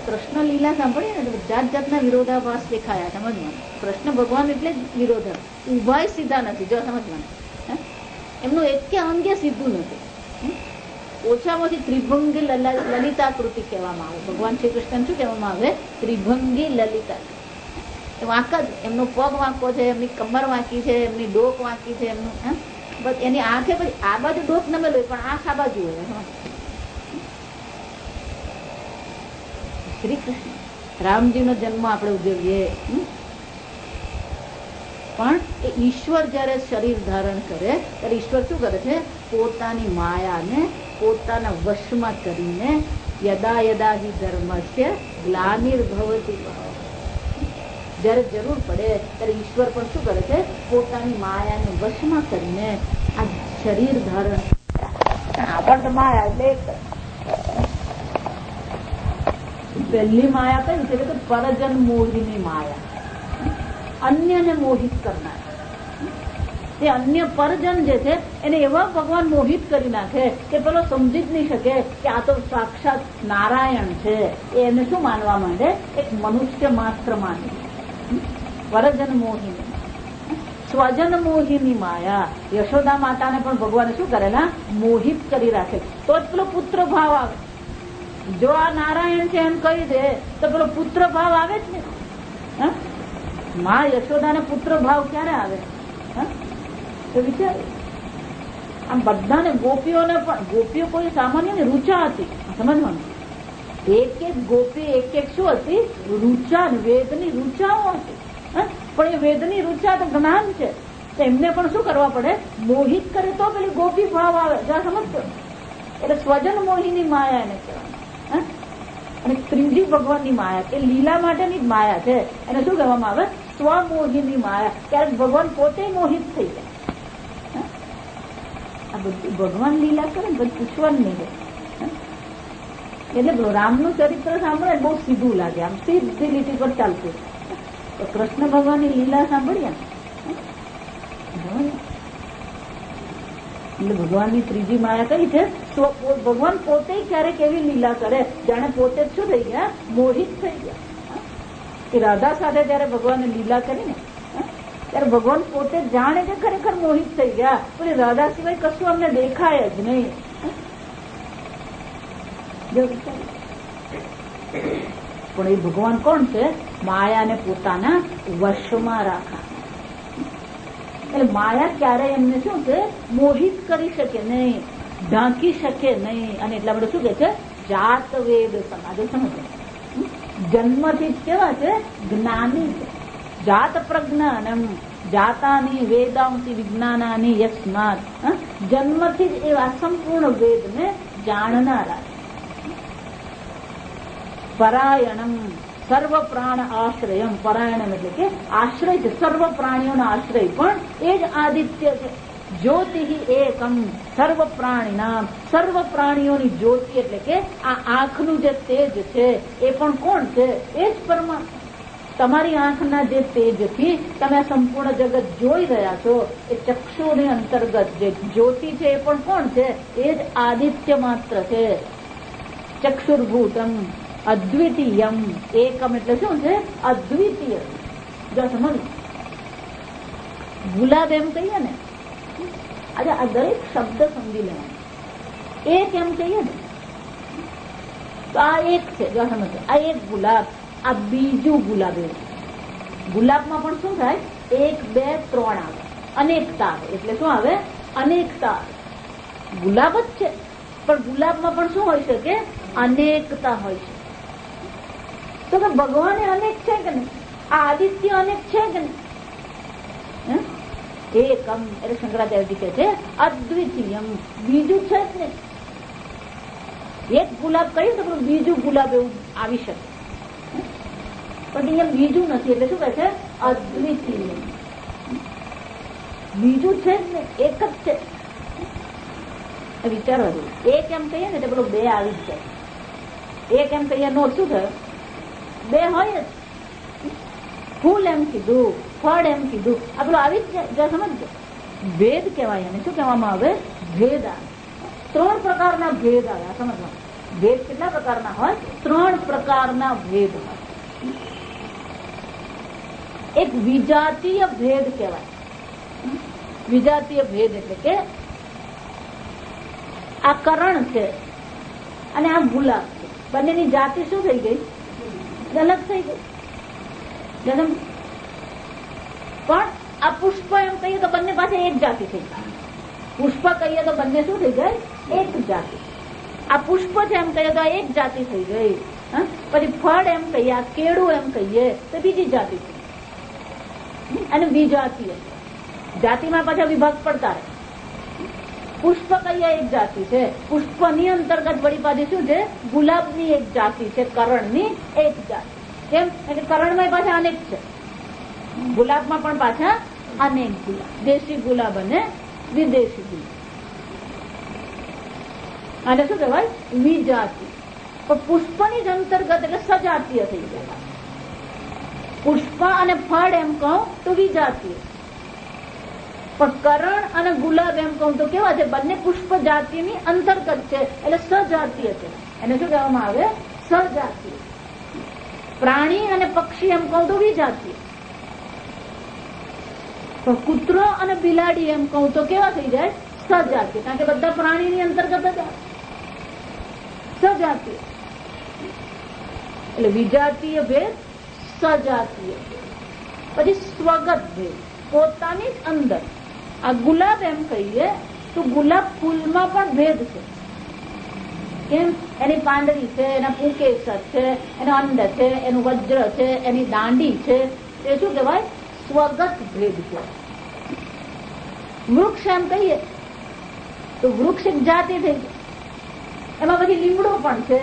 કૃષ્ણ લીલા સાંભળીએ ને જાત જાતના વિરોધાભાસ દેખાયા. સમજવાનું, કૃષ્ણ ભગવાન એટલે જ વિરોધાભાસ. ઉભાય સીધા નથી. જો સમજવાનું, એમનું એક કે અંગે સીધું નથી. ઓછામાં ઓછી ત્રિભંગી લલિતાકૃતિ કહેવામાં આવે. ભગવાન શ્રી કૃષ્ણ શું કહેવામાં આવે? ત્રિભંગી લલિતા. વાંકા જ, એમનો પગ વાંકો છે, એમની કમર વાંકી છે, એમની ડોક વાંકી છે, એમનું બસ એની આંખે પછી આ બાજુ ડોક નમેલો હોય પણ આંખ આ બાજુ હોય. શ્રી કૃષ્ણ રામજીનો જન્મ આપણે ઉજવીએ, પણ એ ઈશ્વર જયારે શરીર ધારણ કરે ત્યારે ઈશ્વર શું કરે છે? પોતાની માયાને પોતાના વશમાં કરીને યદા યદા હિ ધર્મસ્ય ગ્લાનિર્ભવતિ, જયારે જરૂર પડે ત્યારે ઈશ્વર પણ શું કરે છે? પોતાની માયાને વશમાં કરીને આ શરીર ધારણ. આપણ તો માયા એટલે પહેલી માયા કઈ છે કે પરજન મોહિની માયા, અન્યને મોહિત કરનાર. તે અન્ય પરજન જે છે એને એવા ભગવાન મોહિત કરી નાખે કે પેલો સમજી જ નહીં શકે કે આ તો સાક્ષાત નારાયણ છે. એને શું માનવા માંડે? એક મનુષ્ય માત્ર માને. પરજન મોહિની, સ્વજન મોહિની માયા. યશોદા માતાને પણ ભગવાને શું કરેલા? મોહિત કરી રાખે. તો જ પેલો પુત્ર ભાવ આવે. જો આ નારાયણ છે એમ કહી દે તો પેલો પુત્ર ભાવ આવે જ ને. માં યશોદાને પુત્ર ભાવ ક્યારે આવે? તો વિચાર, આમ બધાને ગોપીઓને પણ, ગોપીઓ કોઈ સામાન્ય ને રૂચા હતી, સમજવાનું. એક એક ગોપી એક એક શું હતી? રૂચા, વેદની રૂચાઓ હતી. પણ એ વેદની રૂચા તો જ્ઞાન છે, તો એમને પણ શું કરવા પડે? મોહિત કરે તો પેલી ગોપી ભાવ આવે. જ્યાં સમજતો, એટલે સ્વજન મોહિની માયા એને કહેવાય. અને ત્રીજી ભગવાનની માયા, એ લીલા માટેની જ માયા છે. એને શું કહેવામાં આવે? સ્વમોહિની માયા. ક્યારેક ભગવાન પોતે મોહિત થઈ જાય. આ બધું ભગવાન લીલા કરે ને બધું પૂછવાનું નહીં. એટલે રામનું ચરિત્ર સાંભળે બહુ સીધું લાગે, આમ સીધી લીટી પર ચાલતું. તો કૃષ્ણ ભગવાનની લીલા સાંભળીએ એટલે ભગવાનની ત્રીજી માયા કઈ છે? ભગવાન પોતે ક્યારેક એવી લીલા કરે જાણે પોતે શું થઈ ગયા? મોહિત થઈ ગયા. કે રાધા સાથે જયારે ભગવાને લીલા કરી ને ત્યારે ભગવાન પોતે જાણે કે ખરેખર મોહિત થઈ ગયા. પણ રાધા સિવાય કશું અમને દેખાય જ નહીં. પણ એ ભગવાન કોણ છે? માયાને પોતાના વશમાં રાખા. એટલે માયા ક્યારેય એમને શું છે? મોહિત કરી શકે નહીં, ઢાંકી શકે નહીં. અને એટલા માટે શું કે છે? જાત વેદ સમાજો સમજો. જન્મથી જ કેવા છે? જ્ઞાની છે. જાત પ્રજ્ઞાનમ જાતાની વેદાંસી વિજ્ઞાનાની યસ્માત. જન્મથી જ એવા સંપૂર્ણ વેદને જાણનારા. પરાયણમ સર્વ પ્રાણ આશ્રયમ. પરાયણમ એટલે કે આશ્રય છે, સર્વ પ્રાણીઓનો આશ્રય પણ એ જ આદિત્ય છે. જ્યોતિ એકમ સર્વ પ્રાણીનામ. સર્વ પ્રાણીઓની જ્યોતિ એટલે કે આ આંખનું જે તેજ છે એ પણ કોણ છે? એ જ પરમાત્મા. તમારી આંખના જે તેજથી તમે આ સંપૂર્ણ જગત જોઈ રહ્યા છો એ ચક્ષુની અંતર્ગત જે જ્યોતિ છે એ પણ કોણ છે? એ જ આદિત્ય માત્ર છે. ચક્ષુર્ભૂતમ અદ્વિતીયમ. એકમ એટલે શું છે? અદ્વિતીય. જો સમજ, ગુલાબ એમ કહીએ ને, આજે આ દરેક શબ્દ સમજી લેવાનો. એક એમ કહીએ ને તો આ એક છે. જો સમજ, આ એક ગુલાબ, આ બીજું ગુલાબ. એવું ગુલાબમાં પણ શું થાય? 1 2 3 આવે, અનેકતા આવે. એટલે શું આવે? અનેકતા. ગુલાબ જ છે પણ ગુલાબમાં પણ શું હોય શકે? અનેકતા હોય છે. તો કે ભગવાને અનેક છે કે નહીં? આ આદિત્ય અનેક છે કે નહીં? એકમ એટલે શંકરાચાર્યજી કહે છે અદ્વિતીયમ. બીજું છે જ ને. એક ગુલાબ કહ્યું તો બીજું ગુલાબ એવું આવી શકે, પણ અહીંયા બીજું નથી. એટલે શું કહે છે? અદ્વિતીય. બીજું છે જ ને, એક જ છે. વિચારવા દો. એક એમ કહીએ ને તો પેલો 2 આવી જ જાય. એક એમ કહીએ નો શું થયો? 2 હોય જ. ફૂલ એમ કીધું, ફળ એમ કીધું, આ પેલું આવી જ જાય. સમજજો, ભેદ કહેવાય. એને શું કહેવામાં આવે? ભેદ આવે. 3 પ્રકારના ભેદ આવ્યા. સમજવા, ભેદ કેટલા પ્રકારના હોય? 3 પ્રકારના ભેદ હોય. એક વિજાતીય ભેદ કહેવાય. વિજાતીય ભેદ એટલે કે આ કરણ છે અને આ ગુલાબ છે. બંનેની જાતિ શું થઈ ગઈ? અલગ થઈ ગઈ. પણ આ પુષ્પ એમ કહીએ તો બંને પાસે એક જાતિ થઈ ગઈ. પુષ્પ કહીએ તો બંને શું થઈ ગઈ? એક જાતિ. આ પુષ્પ છે એમ કહીએ તો એક જાતિ થઈ ગઈ. પછી ફળ એમ કહીએ, આ કેળું એમ કહીએ તો બીજી જાતિ થઈ. અને વિજાતીય જાતિમાં પાછા વિભાગ પડતા રહે. પુષ્પ કહીએ એક જાતિ છે, પુષ્પની અંતર્ગત વળી પાછી શું છે? ગુલાબની એક જાતિ છે, કરણની એક જાતિ. કેમ? એટલે કરણમાં પાછા અનેક છે, ગુલાબમાં પણ પાછા અનેક ગુલાબ, દેશી ગુલાબ અને વિદેશી ગુલાબ. અને શું કહેવાય? વિજાતિ. પણ પુષ્પની જ અંતર્ગત એટલે સજાતીય થઈ ગયા. પુષ્પ અને ફળ એમ કહું તો વિજાતીય, પણ કરણ અને ગુલાબ એમ કહું તો કેવા છે? બંને પુષ્પ જાતિની અંતર્ગત છે એટલે સજાતીય છે. એને શું કહેવામાં આવે? સજાતીય. પ્રાણી અને પક્ષી એમ કહું તો વિજાતીય, પણ કૂતરો અને બિલાડી એમ કહું તો કેવા થઈ જાય? સજાતીય. કારણ કે બધા પ્રાણીની અંતર્ગત જ સજાતીય. એટલે વિજાતીય ભેદ, સજાતીય. પછી સ્વગત ભેદ, પોતાની જ અંદર. આ ગુલાબ એમ કહીએ તો ગુલાબ ફૂલમાં પણ ભેદ છે. કેમ? એની પાંદડી છે, એના પુંકેસર છે, એનો અંડ છે, એનું વજ્ર છે, એની દાંડી છે. એ શું કહેવાય? સ્વગત ભેદ છે. વૃક્ષ એમ કહીએ તો વૃક્ષ એક જાતિ થઈ ગઈ. એમાં પછી લીમડો પણ છે,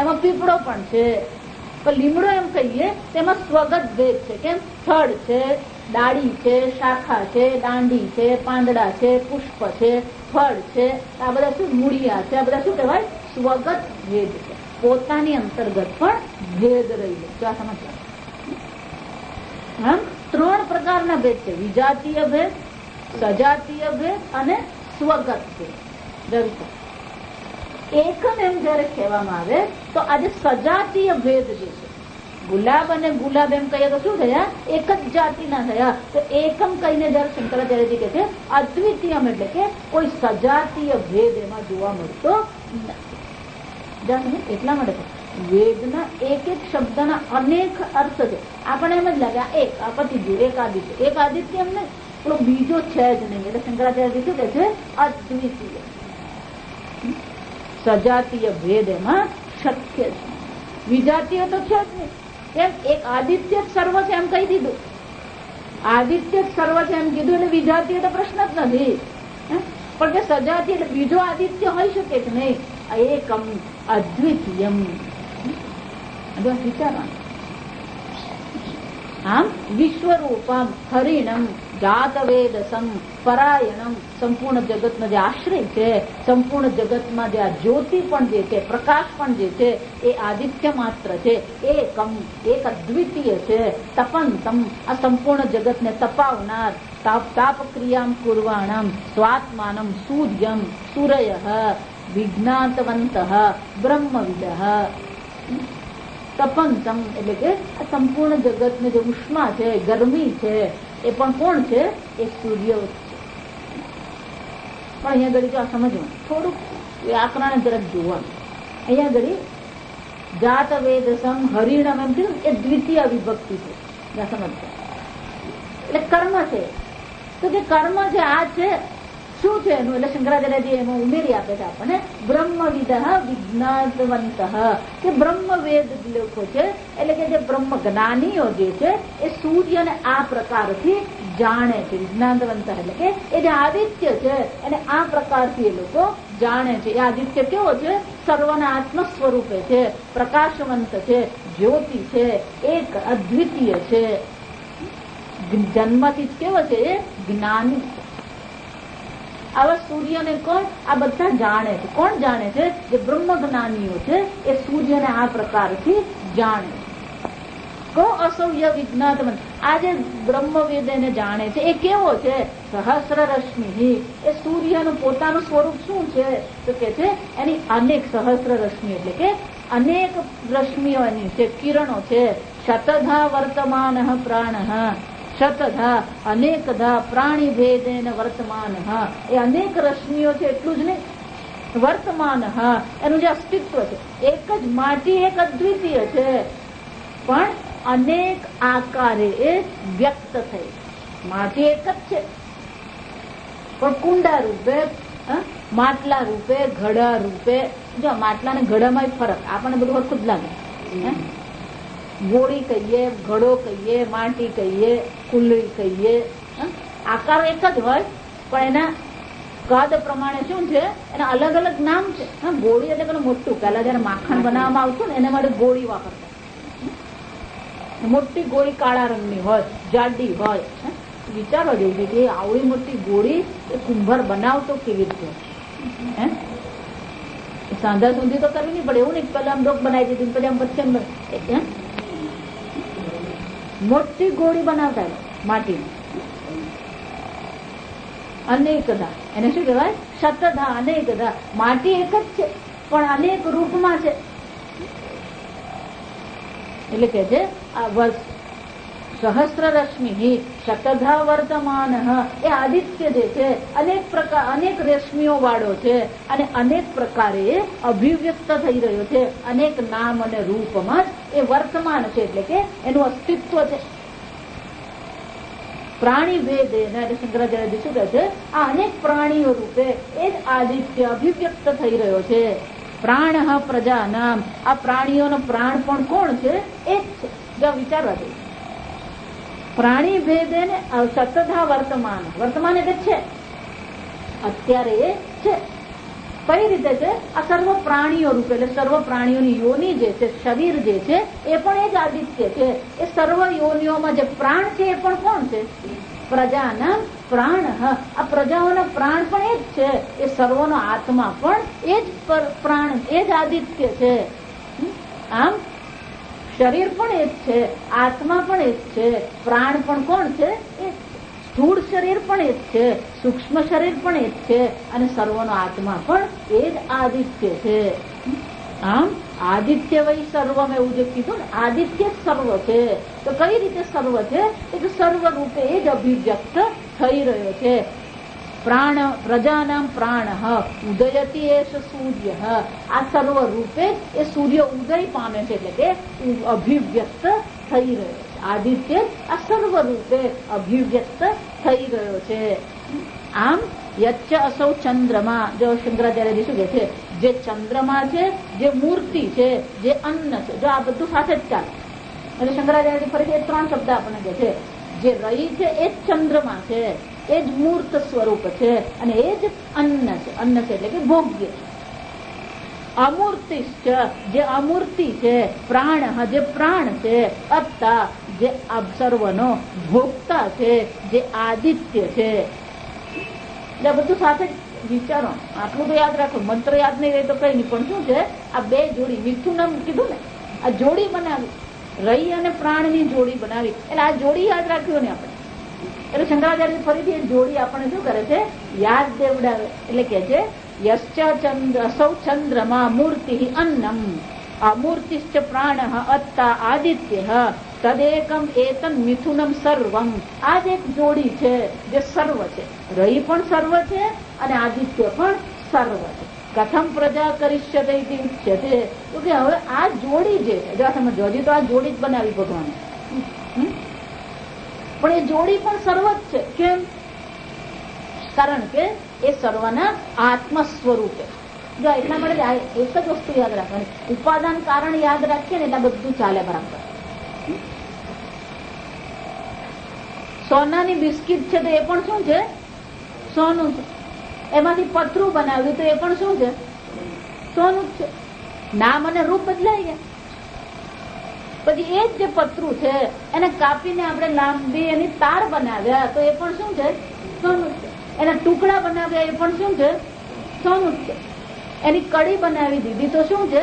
એમાં પીપળો પણ છે. પણ લીમડો એમ કહીએ તેમાં સ્વગત ભેદ છે. કેમ? થડ છે, ડાળી છે, શાખા છે, દાંડી છે, પાંદડા છે, પુષ્પ છે, ફળ છે. આ બધા શું? મૂળિયા છે. આ બધા શું કહેવાય? સ્વગત ભેદ છે. પોતાની અંતર્ગત પણ ભેદ રહેલો. આ સમજવા. ત્રણ પ્રકારના ભેદ છે: વિજાતીય ભેદ, સજાતીય ભેદ અને સ્વગત ભેદ. એકમ એમ જયારે કહેવામાં આવે તો આજે સજાતીય ભેદ જે છે, ગુલાબ અને ગુલાબ એમ કહીએ તો શું થયા? એક જ જાતિના થયા. તો એકમ કહીને જયારે શંકરાચાર્યજી કહે છે અદ્વિતીયમ, એટલે કે કોઈ સજાતીય ભેદ એમાં જોવા મળતો નથી. એટલા માટે વેદના એક એક શબ્દના અનેક અર્થ છે. આપણે એમ જ લાગે એક આ પતિ ગયું, એક આદિત્ય. એક આદિત્ય એમ ને પેલો બીજો છે જ નહીં. એટલે શંકરાચાર્યજી શું કહે છે? અદ્વિતીય. સજાતીય ભેદ એમાં શક્ય છે. વિજાતીય તો છે જ નહીં. કેમ? એક આદિત્ય જ સર્વ છે એમ કહી દીધું. આદિત્ય જ સર્વ છે એમ કીધું એટલે વિજાતીય તો પ્રશ્ન જ નથી. પણ કે સજાતીય એટલે બીજો આદિત્ય હોઈ શકે જ નહીં. એકમ અદ્વિતીયમ વિચારવાનું. આમ વિશ્વરૂપમ હરિણમ જાતવેદસમ પરાયણમ, સંપૂર્ણ જગતનો જે આશ્રય છે, સંપૂર્ણ જગતમાં જે આ જ્યોતિ પણ જે છે, પ્રકાશ પણ જે છે, એ આદિત્ય માત્ર છે. એકમ, એક અદ્વિતીય છે. તપંતમ, આ સંપૂર્ણ જગતને તપાવનાર. તાપ ક્રિયામ કુર્વાણમ સ્વાત્માનમ સૂર્યમ સૂરયઃ વિજ્ઞાતવંત બ્રહ્મવિદ. તપંતમ એટલે કે આ સંપૂર્ણ જગતને જે ઉષ્મા છે, ગરમી છે, એ પણ કોણ છે? એ સૂર્ય છે. પણ અહીંયા ઘડી જો આ સમજવું, થોડુંક વ્યાકરણ જરાક જોવાનું. અહીંયા ઘડી જાત વેદસમ હરિણમ એમ કીધું એ દ્વિતીય વિભક્તિ છે. સમજતા એટલે કર્મ છે. તો કે કર્મ છે આ છે શું છે એનું? એટલે શંકરાચાર્યજી એમાં ઉમેરી આપે છે આપણને બ્રહ્મવિદ વિજ્ઞાતવંત, કે બ્રહ્મવેદ લોકો છે. એટલે કે જે બ્રહ્મ જ્ઞાનીઓ જે છે એ સૂર્યને આ પ્રકારથી જાણે છે. વિજ્ઞાતવંત એટલે કે એ જે આદિત્ય છે એને આ પ્રકારથી એ લોકો જાણે છે. એ આદિત્ય કેવો છે? સર્વના આત્મ સ્વરૂપે છે, પ્રકાશવંત છે, જ્યોતિ છે, એક અદ્વિતીય છે. જન્મથી જ કેવો છે? એ જ્ઞાની છે. આવા સૂર્યને કોણ? આ બધા જાણે છે. કોણ જાણે છે? જે બ્રહ્મ જ્ઞાનીઓ છે એ સૂર્યને આ પ્રકારથી જાણે છે. કો અસૌય વિજ્ઞાતવંત, આ જે બ્રહ્મવેદ એને જાણે છે એ કેવો છે? સહસ્ર રશ્મિ, એ સૂર્યનું પોતાનું સ્વરૂપ શું છે? તો કે છે એની અનેક સહસ્ર રશ્મિ, એટલે કે અનેક રશ્મિઓ એની છે, કિરણો છે. શતધા વર્તમાન પ્રાણ, શતધા અનેકધા પ્રાણી ભેદેન વર્તમાન. એ અનેક રશ્મિઓ છે એટલું જ નહીં, વર્તમાન એનું જે અસ્તિત્વ છે, એક જ માટી, એક અદ્વિતીય છે, પણ અનેક આકારે એ વ્યક્ત થઈ. માટી એક જ છે, પણ કુંડા રૂપે, માટલા રૂપે, ઘડા રૂપે. જો માટલા ને ઘડામાં ફરક, આપણને બધું હરખું જ લાગે. ગોળી કહીએ, ઘડો કહીએ, માટી કહીએ, કુલરી કહીએ, આકાર એક જ હોય, પણ એના કદ પ્રમાણે શું છે, એના અલગ અલગ નામ છે. ગોળી એટલે પેલું મોટું, પેલા જયારે માખણ બનાવવામાં આવતું ને એના માટે ગોળી વાપરતા. મોટી ગોળી કાળા રંગની હોય, જાડી હોય. વિચારવા જેવું છે કે આવડી મોટી ગોળી એ કુંભાર બનાવતો કેવી રીતે? સાંધા સુધી તો કરવી નહીં પડે, એવું નહીં પેલા આમ ડોક બનાવી દીધી પછી આમ વચ્ચે મોટી ગોળી બનાવતા માટી. અનેકધા એને શું કહેવાય? શતધા, અનેકધા. માટી એક જ છે પણ અનેક રૂપમાં છે. એટલે કે છે સહસ્ર રશ્મિ શતધા વર્તમાન, એ આદિત્ય જે છે અનેક પ્રકાર, અનેક રેશમીઓ વાળો છે અને અનેક પ્રકારે અભિવ્યક્ત થઈ રહ્યો છે. અનેક નામ અને રૂપમાં જ એ વર્તમાન છે, એટલે કે એનું અસ્તિત્વ છે. પ્રાણી ભેદ એટલે શંકરાચાર્ય શું કહે છે? આ અનેક પ્રાણીઓ રૂપે એ જ આદિત્ય અભિવ્યક્ત થઈ રહ્યો છે. પ્રાણ પ્રજા નામ, આ પ્રાણીઓનો પ્રાણ પણ કોણ છે? એ જ છે. જો વિચારવા દે, પ્રાણી ભેદે ને શતધા વર્તમાન, વર્તમાન એટલે છે, અત્યારે એ છે. કઈ રીતે છે? આ સર્વ પ્રાણીઓ રૂપે, એટલે સર્વ પ્રાણીઓની યોની જે છે, શરીર જે છે, એ પણ એ જ આદિત્ય છે. એ સર્વ યોનિઓમાં જે પ્રાણ છે એ પણ કોણ છે? પ્રજાના પ્રાણ. આ પ્રજાઓના પ્રાણ પણ એ જ છે. એ સર્વનો આત્મા પણ એ જ પ્રાણ, એ જ આદિત્ય છે. આમ શરીર પણ એ જ છે, આત્મા પણ એ જ છે, પ્રાણ પણ કોણ છે? એ સ્થૂળ શરીર પણ એ જ છે, સૂક્ષ્મ શરીર પણ એ જ છે અને સર્વનો આત્મા પણ એ જ આદિત્ય છે. આમ આદિત્ય વય સર્વમ એવું જે કીધું ને, આદિત્ય સર્વ છે. તો કઈ રીતે સર્વ છે? એ સર્વ રૂપે એ જ અભિવ્યક્ત થઈ રહ્યો છે. પ્રાણ પ્રજાનામ પ્રાણ ઉદયતી એષ સૂર્ય, આ સર્વ રૂપે એ સૂર્ય ઉદય પામે છે, એટલે કે અભિવ્યક્ત થઈ રહ્યો છે. આદિત્ય આ સર્વ રૂપે અભિવ્યક્ત થઈ રહ્યો છે. આમ યચ્ચ અસૌ ચંદ્રમા, જો શંકરાચાર્યજી શું કહે છે? જે ચંદ્રમા છે, જે મૂર્તિ છે, જે અન્ન છે, જો આ બધું સાથે જ ચાલે. એટલે શંકરાચાર્યજી ફરીથી 3 શબ્દ આપણને કહે છે. જે રહી છે એ જ ચંદ્રમા છે, એ જ મૂર્ત સ્વરૂપ છે અને એ જ અન્ન છે. અન્ન છે એટલે કે ભોગ્ય. અમૂર્તિશ્ચ, જે અમૂર્તિ છે, પ્રાણ, જે પ્રાણ છે, અત્તા, જે સર્વનો ભોગતા છે, જે આદિત્ય છે. એટલે બધું સાથે જ વિચારો. આટલું તો યાદ રાખો, મંત્ર યાદ નહીં રહે તો કઈ નહીં, પણ શું છે? આ બે જોડી, મિથુનમ કીધું ને, આ જોડી બનાવી, રહી અને પ્રાણની જોડી બનાવી. એટલે આ જોડી યાદ રાખ્યું ને આપણે. એટલે શંકરાચાર્ય ફરીથી એ જોડી આપણને શું કરે છે? યાદ દેવડાવે. એટલે કે છે યશ્ચ અસૌ ચંદ્રમા મૂર્તિ અન્નમ અમૂર્તિશ્ચ પ્રાણ અત્તા આદિત્ય તદેકમ એતન મિથુનમ સર્વમ. આ જ એક જોડી છે જે સર્વ છે. રહી પણ સર્વ છે અને આદિત્ય પણ સર્વ છે. કથમ પ્રજા કરીષ્યતે ઇતિ ઉચ્યતે. તો કે હવે આ જોડી જે છે, જો સમજો, હજી તો આ જોડી જ બનાવી ભગવાને, પણ એ જોડી પણ સર્વ જ છે. કેમ? કારણ કે એ સર્વના આત્મ સ્વરૂપે. જો એટલા માટે એક જ વસ્તુ યાદ રાખવાની, ઉપાદાન કારણ યાદ રાખીએ ને એટલે બધું ચાલે બરાબર. સોનાની બિસ્કિટ છે તો એ પણ શું છે? સોનું છે. એમાંથી પતરું બનાવ્યું તો એ પણ શું છે? સોનું જ છે. નામ અને રૂપ બદલાઈ ગયા. પછી એ જ જે પતરું છે એને કાપીને આપણે લાંબી એની તાર બનાવ્યા તો એ પણ શું છે? સોનું છે. એના ટુકડા બનાવ્યા એ પણ શું છે? સોનું છે. એની કડી બનાવી દીધી તો શું છે?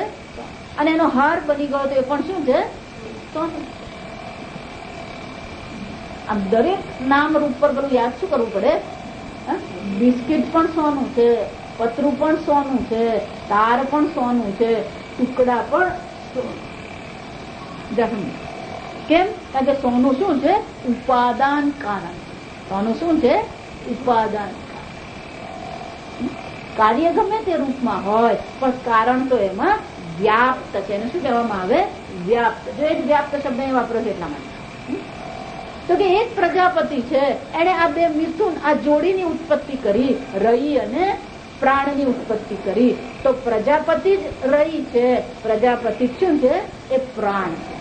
અને એનો હાર બની ગયો તો એ પણ શું છે? સોનું. આમ દરેક નામ રૂપ પર પેલું યાદ શું કરવું પડે? બિસ્કિટ પણ સોનું છે, પતરું પણ સોનું છે, તાર પણ સોનું છે, ટુકડા પણ સોનું. કેમ? કારણ કે સોનું શું છે? ઉપાદાન કારણ. સોનું શું છે? ઉપાદાન કારણ. કાર્ય ગમે તે રૂપમાં હોય પણ કારણ તો એમાં વ્યાપ્ત છે. એને શું કહેવામાં આવે? વ્યાપ્ત. જો એક વ્યાપ્ત શબ્દ અહીં વાપરો છે એટલા માટે. તો કે એક પ્રજાપતિ છે, એને આ બે મિથુન, આ જોડીની ઉત્પત્તિ કરી, રઈ અને પ્રાણની ઉત્પત્તિ કરી. તો પ્રજાપતિ જ રઈ છે, પ્રજાપતિ શું છે? એ પ્રાણ છે.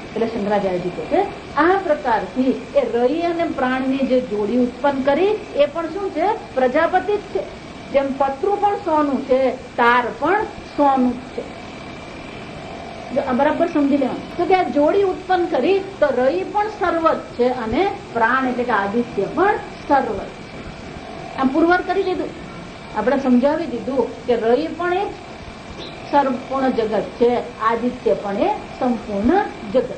એટલે શંકરાચાર્યજી કહે છે આ પ્રકારથી એ રઈ અને પ્રાણની જે જોડી ઉત્પન્ન કરી એ પણ શું છે? પ્રજાપતિ જ છે. જેમ પતરું પણ સોનું છે, તાર પણ સોનું છે. બરાબર સમજી લેવાનું. તો કે આ જોડી ઉત્પન્ન કરી તો રઈ પણ સર્વત છે અને પ્રાણ એટલે કે આદિત્ય પણ સર્વત છે. આમ પુરવાર કરી દીધું, આપણે સમજાવી દીધું કે રઈ પણ એક સંપૂર્ણ જગત છે, આદિત્ય પણ એ સંપૂર્ણ જગત.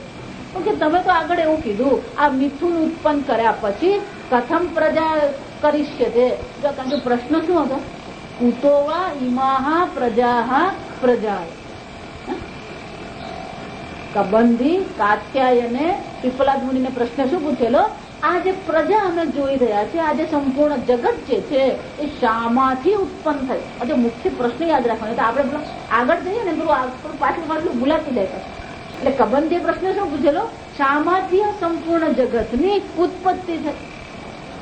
ઓકે, તમે તો આગળ એવું કીધું આ મિથુન ઉત્પન્ન કર્યા પછી કથમ પ્રજા કરિષ્યતે. કારણ કે પ્રશ્ન શું હતો? કુતો વા ઇમાહા પ્રજાહા પ્રજા. કબંધી કાત્યાયને પીપલાદ મુનિને પ્રશ્ન શું પૂછેલો? આ જે પ્રજા અમે જોઈ રહ્યા છે, આ જે સંપૂર્ણ જગત જે છે એ શામાંથી ઉત્પન્ન થઈ? આજે મુખ્ય પ્રશ્ન યાદ રાખવાનો. તો આપણે આગળ જઈએ ને પેલું પાછું ભૂલાતી જાય. એટલે કબંધી પ્રશ્ન શું પૂછેલો? શામાંથી આ સંપૂર્ણ જગતની ઉત્પત્તિ થઈ?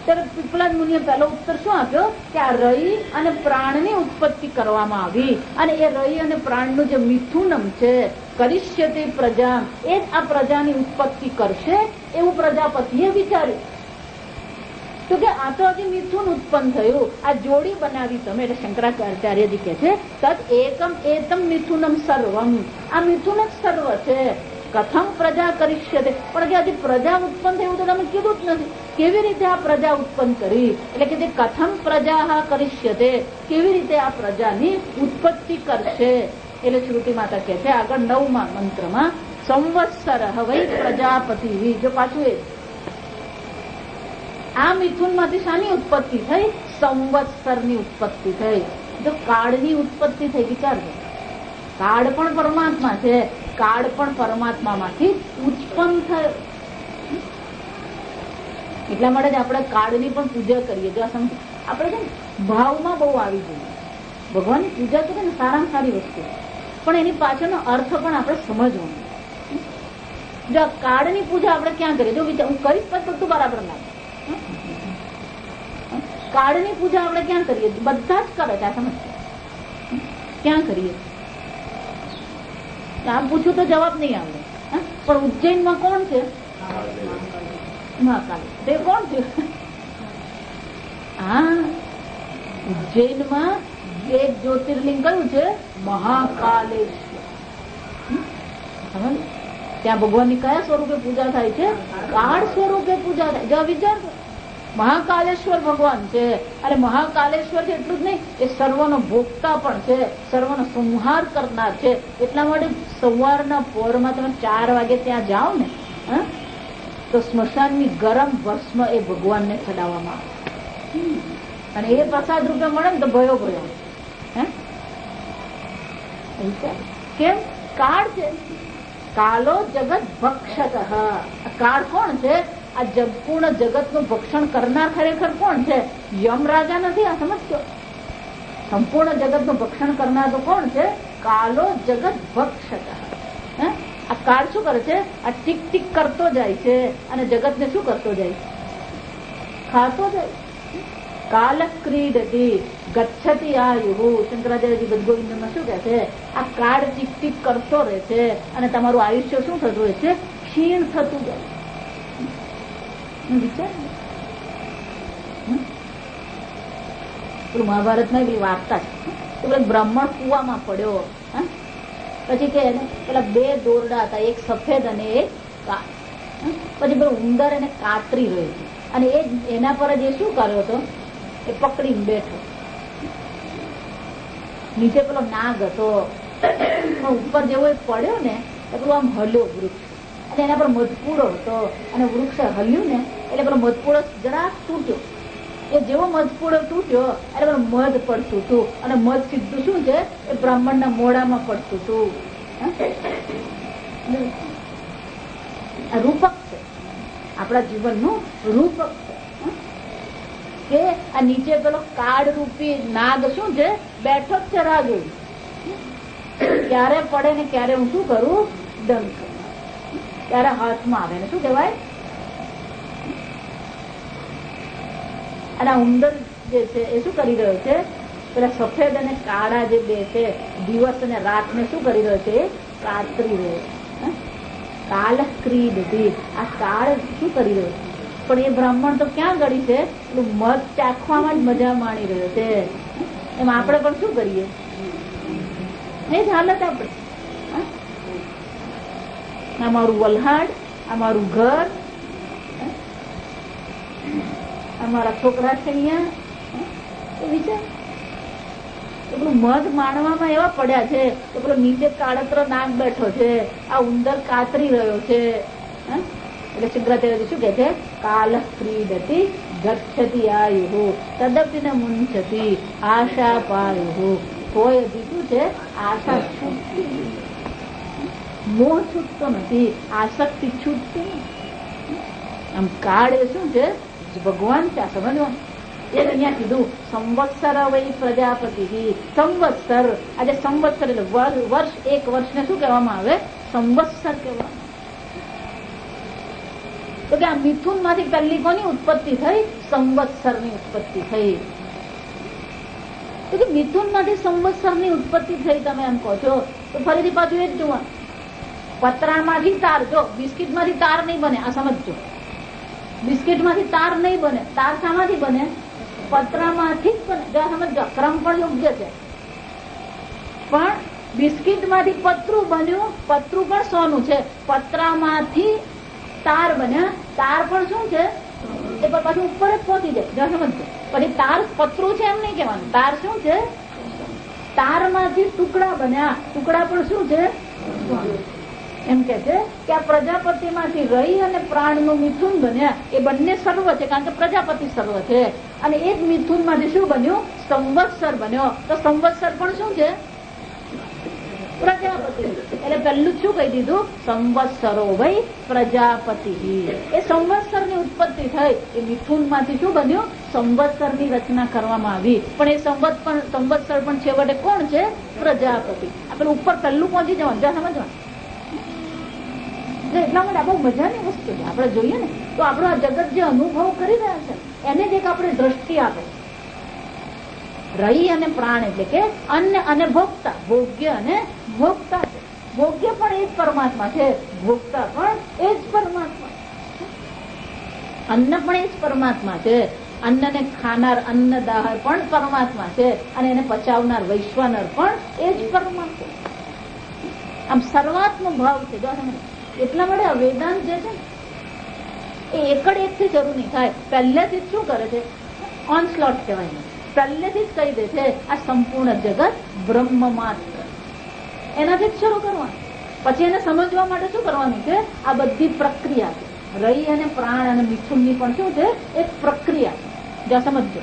ત્યારે પીપલાદ મુનિએ પહેલો ઉત્તર શું આપ્યો? કે આ રઈ અને પ્રાણની ઉત્પત્તિ કરવામાં આવી અને એ રઈ અને પ્રાણનું જે મિથુનમ છે, કરિષ્યતે પ્રજા, એ જ આ પ્રજાની ઉત્પત્તિ કરશે એવું પ્રજાપતિએ વિચાર્યું. તો કે આ તો હજી મિથુન ઉત્પન્ન થયું, આ જોડી બનાવી તમે. એટલે શંકરાચાર્યજી કહે છે તદ એકમ એતમ મિથુનમ સર્વમ. આ મિથુન જ સર્વ છે. કથમ પ્રજા કરિષ્યતે. પણ કે હજી પ્રજા ઉત્પન્ન થયું તો તમે કીધું જ નથી. કેવી રીતે આ પ્રજા ઉત્પન્ન કરી? એટલે કે કથમ પ્રજા કરિષ્યતે, કેવી રીતે આ પ્રજાની ઉત્પત્તિ કરશે? એટલે શ્રુતિ માતા કહે છે આગળ 9મા મંત્રમાં સંવત્સર વૈ પ્રજાપતિ. જો પાછું એ આ મિથુન માંથી શાની ઉત્પત્તિ થઈ? સંવત્સરની ઉત્પત્તિ થઈ. જો કાળની ઉત્પત્તિ થઈ, વિચારજો. કાળ પણ પરમાત્મા છે, કાળ પણ પરમાત્મામાંથી ઉત્પન્ન થયો. એટલા માટે જ આપણે કાળની પણ પૂજા કરીએ. જો આપણે છે ને ભાવમાં બહુ આવી જોઈએ. ભગવાનની પૂજા તો છે ને સારામાં સારી વસ્તુ, પણ એની પાછળનો અર્થ પણ આપણે સમજવાનો. જો આ કાળની પૂજા આપણે ક્યાં કરીએ? જો વિચાર, હું કરીશ પણ બધું બરાબર લાગે. કાળની પૂજા આપણે ક્યાં કરીએ? બધા જ કરે છે. આ સમજ ક્યાં કરીએ? આમ પૂછું તો જવાબ નહીં આવડે. પણ ઉજ્જૈનમાં કોણ છે? મહાકાલ. તે કોણ છે? હા, ઉજ્જૈનમાં એક જ્યોતિર્લિંગ કયું છે? મહાકાલેશ્વર. ત્યાં ભગવાનની કયા સ્વરૂપે પૂજા થાય છે? કાળ સ્વરૂપે પૂજા થાય. જો વિચાર, મહાકાલેશ્વર ભગવાન છે. અને મહાકાલેશ્વર છે એટલું જ નહીં, એ સર્વનો ભોગતા પણ છે, સર્વનો સંહાર કરનાર છે. એટલા માટે સવારના પોરમાં તમે 4 વાગે ત્યાં જાઓ ને, તો સ્મશાનની ગરમ ભસ્મ એ ભગવાનને ચડાવવામાં આવે અને એ પ્રસાદ રૂપે મળે ને તો ભયો ભયો. કેમ? કાળ છે. કાલો જગત ભક્ષક. કાળ કોણ છે? આ પૂર્ણ જગતનું ભક્ષણ કરનાર ખરેખર કોણ છે? યમ રાજા નથી. આ સમજજો, સંપૂર્ણ જગતનું ભક્ષણ કરનાર તો કોણ છે? કાલો જગત ભક્ષક. આ કાળ શું કરે છે? આ ટીક ટીક કરતો જાય છે અને જગતને શું કરતો જાય? ખાતો જાય. કાલ ક્રીડતી ગચ્છતિ આયુ. શંકરાચાર્યજી ગદગોવિંદમાં શું કહે છે? આ કાળ ટીક ટીક કરતો રહે છે અને તમારું આયુષ્ય શું થતું રહે છે? ક્ષીણ થતું જાય. વિચાર, મહાભારતમાં એવી વાર્તા છે. બ્રાહ્મણ કુવામાં પડ્યો, પછી કે પેલા 2 દોરડા હતા, એક સફેદ અને એક કાળ. પછી પેલો ઉંદર એને કાતરી રહ્યો અને એના પર જ એ શું કર્યો હતો? એ પકડીને બેઠો. નીચે પેલો નાગ હતો, ઉપર જેવો એ પડ્યો ને પેલું આમ હલ્યો વૃક્ષ અને એના પર મધપૂડો હતો અને વૃક્ષ હલ્યું ને એટલે પેલો મધપૂડો જરાક તૂટ્યો. એ જેવો મધપૂડો તૂટ્યો એટલે પેલું મધ પડતું હતું અને મધ સીધું શું છે? એ બ્રાહ્મણના મોઢામાં પડતું હતું. આ રૂપક છે, આપણા જીવનનું રૂપક છે. કે આ નીચે પેલો કાળ રૂપી નાગ શું છે, બેઠો જ છે રાહ જોઈ, ક્યારે પડે ને ક્યારે હું શું કરું, દંડ કરું, ત્યારે હાથમાં આવે ને શું કહેવાય. અને ઉંદર જે છે એ શું કરી રહ્યો છે, પેલા સફેદ અને કાળા જે બે છે, દિવસ અને રાત ને શું કરી રહ્યો છે, કાતરી રહ્યો. કાલ ક્રીડતી, આ કાળ શું કરી રહ્યો છે, પણ એ બ્રાહ્મણ તો ક્યાં ગળી છે, એટલું મધ ચાખવામાં જ મજા માણી રહ્યો છે. એમ આપણે પણ શું કરીએ, એ જ હાલત આપણે. અમારું વલહાડ, અમારું ઘર, અમારા છોકરા છે અહીંયા, વિચાર એટલું મધ માણવામાં એવા પડ્યા છે કે પેલો નીચે કાળતરો નાગ બેઠો છે, આ ઉંદર કાતરી રહ્યો છે. એટલે શંકરાચાર્ય શું કે છે, કાલ ક્રીડતી ગચ્છતિ આયુ તદપી ન મુંચતી આશા પાયુ. તોય હજી શું છે, આશા છૂટતી, મોહ છૂટતો નથી, આસક્તિ છૂટતી. આમ કાળ એ શું છે, ભગવાન છે, આ સમજવાનું. એ અહીંયા કીધું સંવત્સર વૈ પ્રજાપતિ. સંવત્સર, આજે સંવત્સર એટલે વર્ષ, એક વર્ષને શું કહેવામાં આવે, સંવત્સર કહેવામાં. તો કે આ મિથુન માંથી પહેલી કોની ઉત્પત્તિ થઈ, સંવત્સર ની ઉત્પત્તિ થઈ. તો કે મિથુન માંથી સંવત્સર ની ઉત્પત્તિ થઈ તમે એમ કહો છો, તો ફરીથી પાછું એ જ જોવા, પતરામાંથી તાર, જો બિસ્કિટ માંથી તાર નહીં બને, આ સમજજો. બિસ્કિટ માંથી તાર નહીં બને, તાર શામાંથી બને, પતરામાંથી જ બને. જો સમજો, ક્રમ પણ યોગ્ય છે. પણ બિસ્કિટ માંથી પતરું બન્યું, પતરું પણ સોનું છે, પતરામાંથી તાર બન્યા, તાર પણ શું છે, એ પાછું ઉપર જ પહોંચી જાય. જો સમજો, પછી તાર પતરું છે એમ નહીં કહેવાનું, તાર શું છે, તાર માંથી ટુકડા બન્યા, ટુકડા પણ શું છે, એમ કે છે કે આ પ્રજાપતિ માંથી રહી અને પ્રાણ નું મિથુન બન્યા. એ બંને સર્વ છે, કારણ કે પ્રજાપતિ સર્વ છે. અને એ જ મિથુન માંથી શું બન્યું, સંવત્સર બન્યો. તો સંવત્સર પણ શું છે, પ્રજાપતિ. એટલે પહેલું શું કહી દીધું, સંવત્સરો ભાઈ પ્રજાપતિ. એ સંવત્સર ની ઉત્પત્તિ થઈ, એ મિથુન માંથી શું બન્યું, સંવત્સર ની રચના કરવામાં આવી. પણ એ સંવત્સર પણ છેવટે કોણ છે, પ્રજાપતિ. આપણે ઉપર પહેલું પહોંચી જવાનું, જ્યાં સમજવાનું. એટલા માટે આ બહુ મજાની વસ્તુ છે. આપણે જોઈએ ને તો આપણો આ જગત જે અનુભવ કરી રહ્યા છે એને જ એક આપણે દ્રષ્ટિ આપે. રહી અને પ્રાણ એટલે કે અન્ન અને ભોગતા, ભોગ્ય અને ભોગતા છે. ભોગ્ય પણ એ જ પરમાત્મા છે, ભોગતા પણ એ જ પરમાત્મા. અન્ન પણ એ જ પરમાત્મા છે, અન્નને ખાનાર અન્નદાહર પણ પરમાત્મા છે, અને એને પચાવનાર વૈશ્વાનર પણ એ જ પરમાત્મા. આમ સર્વાત્મ ભાવ છે. જો તમે એટલા માટે વેદાંત જે છે એ એકડ એક થી શરૂ નહીં થાય. પહેલેથી જ શું કરે છે, ઓનસ્લોટ કહેવાય, પહેલેથી જ કહી દે છે આ સંપૂર્ણ જગત બ્રહ્મ માત્ર. એનાથી જ શરૂ કરવાનું. પછી એને સમજવા માટે શું કરવાનું છે, આ બધી પ્રક્રિયા છે. રહી અને પ્રાણ અને મિથુનની પણ શું છે, એક પ્રક્રિયા છે. જ્યાં સમજો,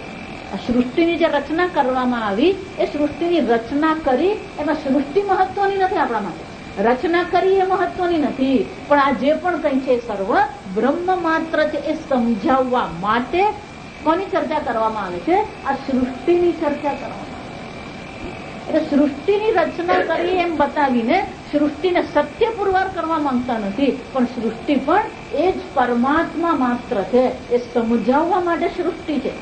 આ સૃષ્ટિની જે રચના કરવામાં આવી, એ સૃષ્ટિની રચના કરી, એમાં સૃષ્ટિ મહત્વની નથી આપણા માટે, રચના કરી એ મહત્વની નથી. પણ આ જે પણ કઈ છે સર્વ બ્રહ્મ માત્ર છે. એ સમજાવવા માટે કોની ચર્ચા કરવામાં આવે છે, આ સૃષ્ટિની ચર્ચા કરવામાં આવે. એટલે સૃષ્ટિની રચના કરી એમ બતાવીને સૃષ્ટિને સત્ય પુરવાર કરવા માંગતા નથી, પણ સૃષ્ટિ પણ એ જ પરમાત્મા માત્ર છે. એ સમજાવવા માટે સૃષ્ટિ છે.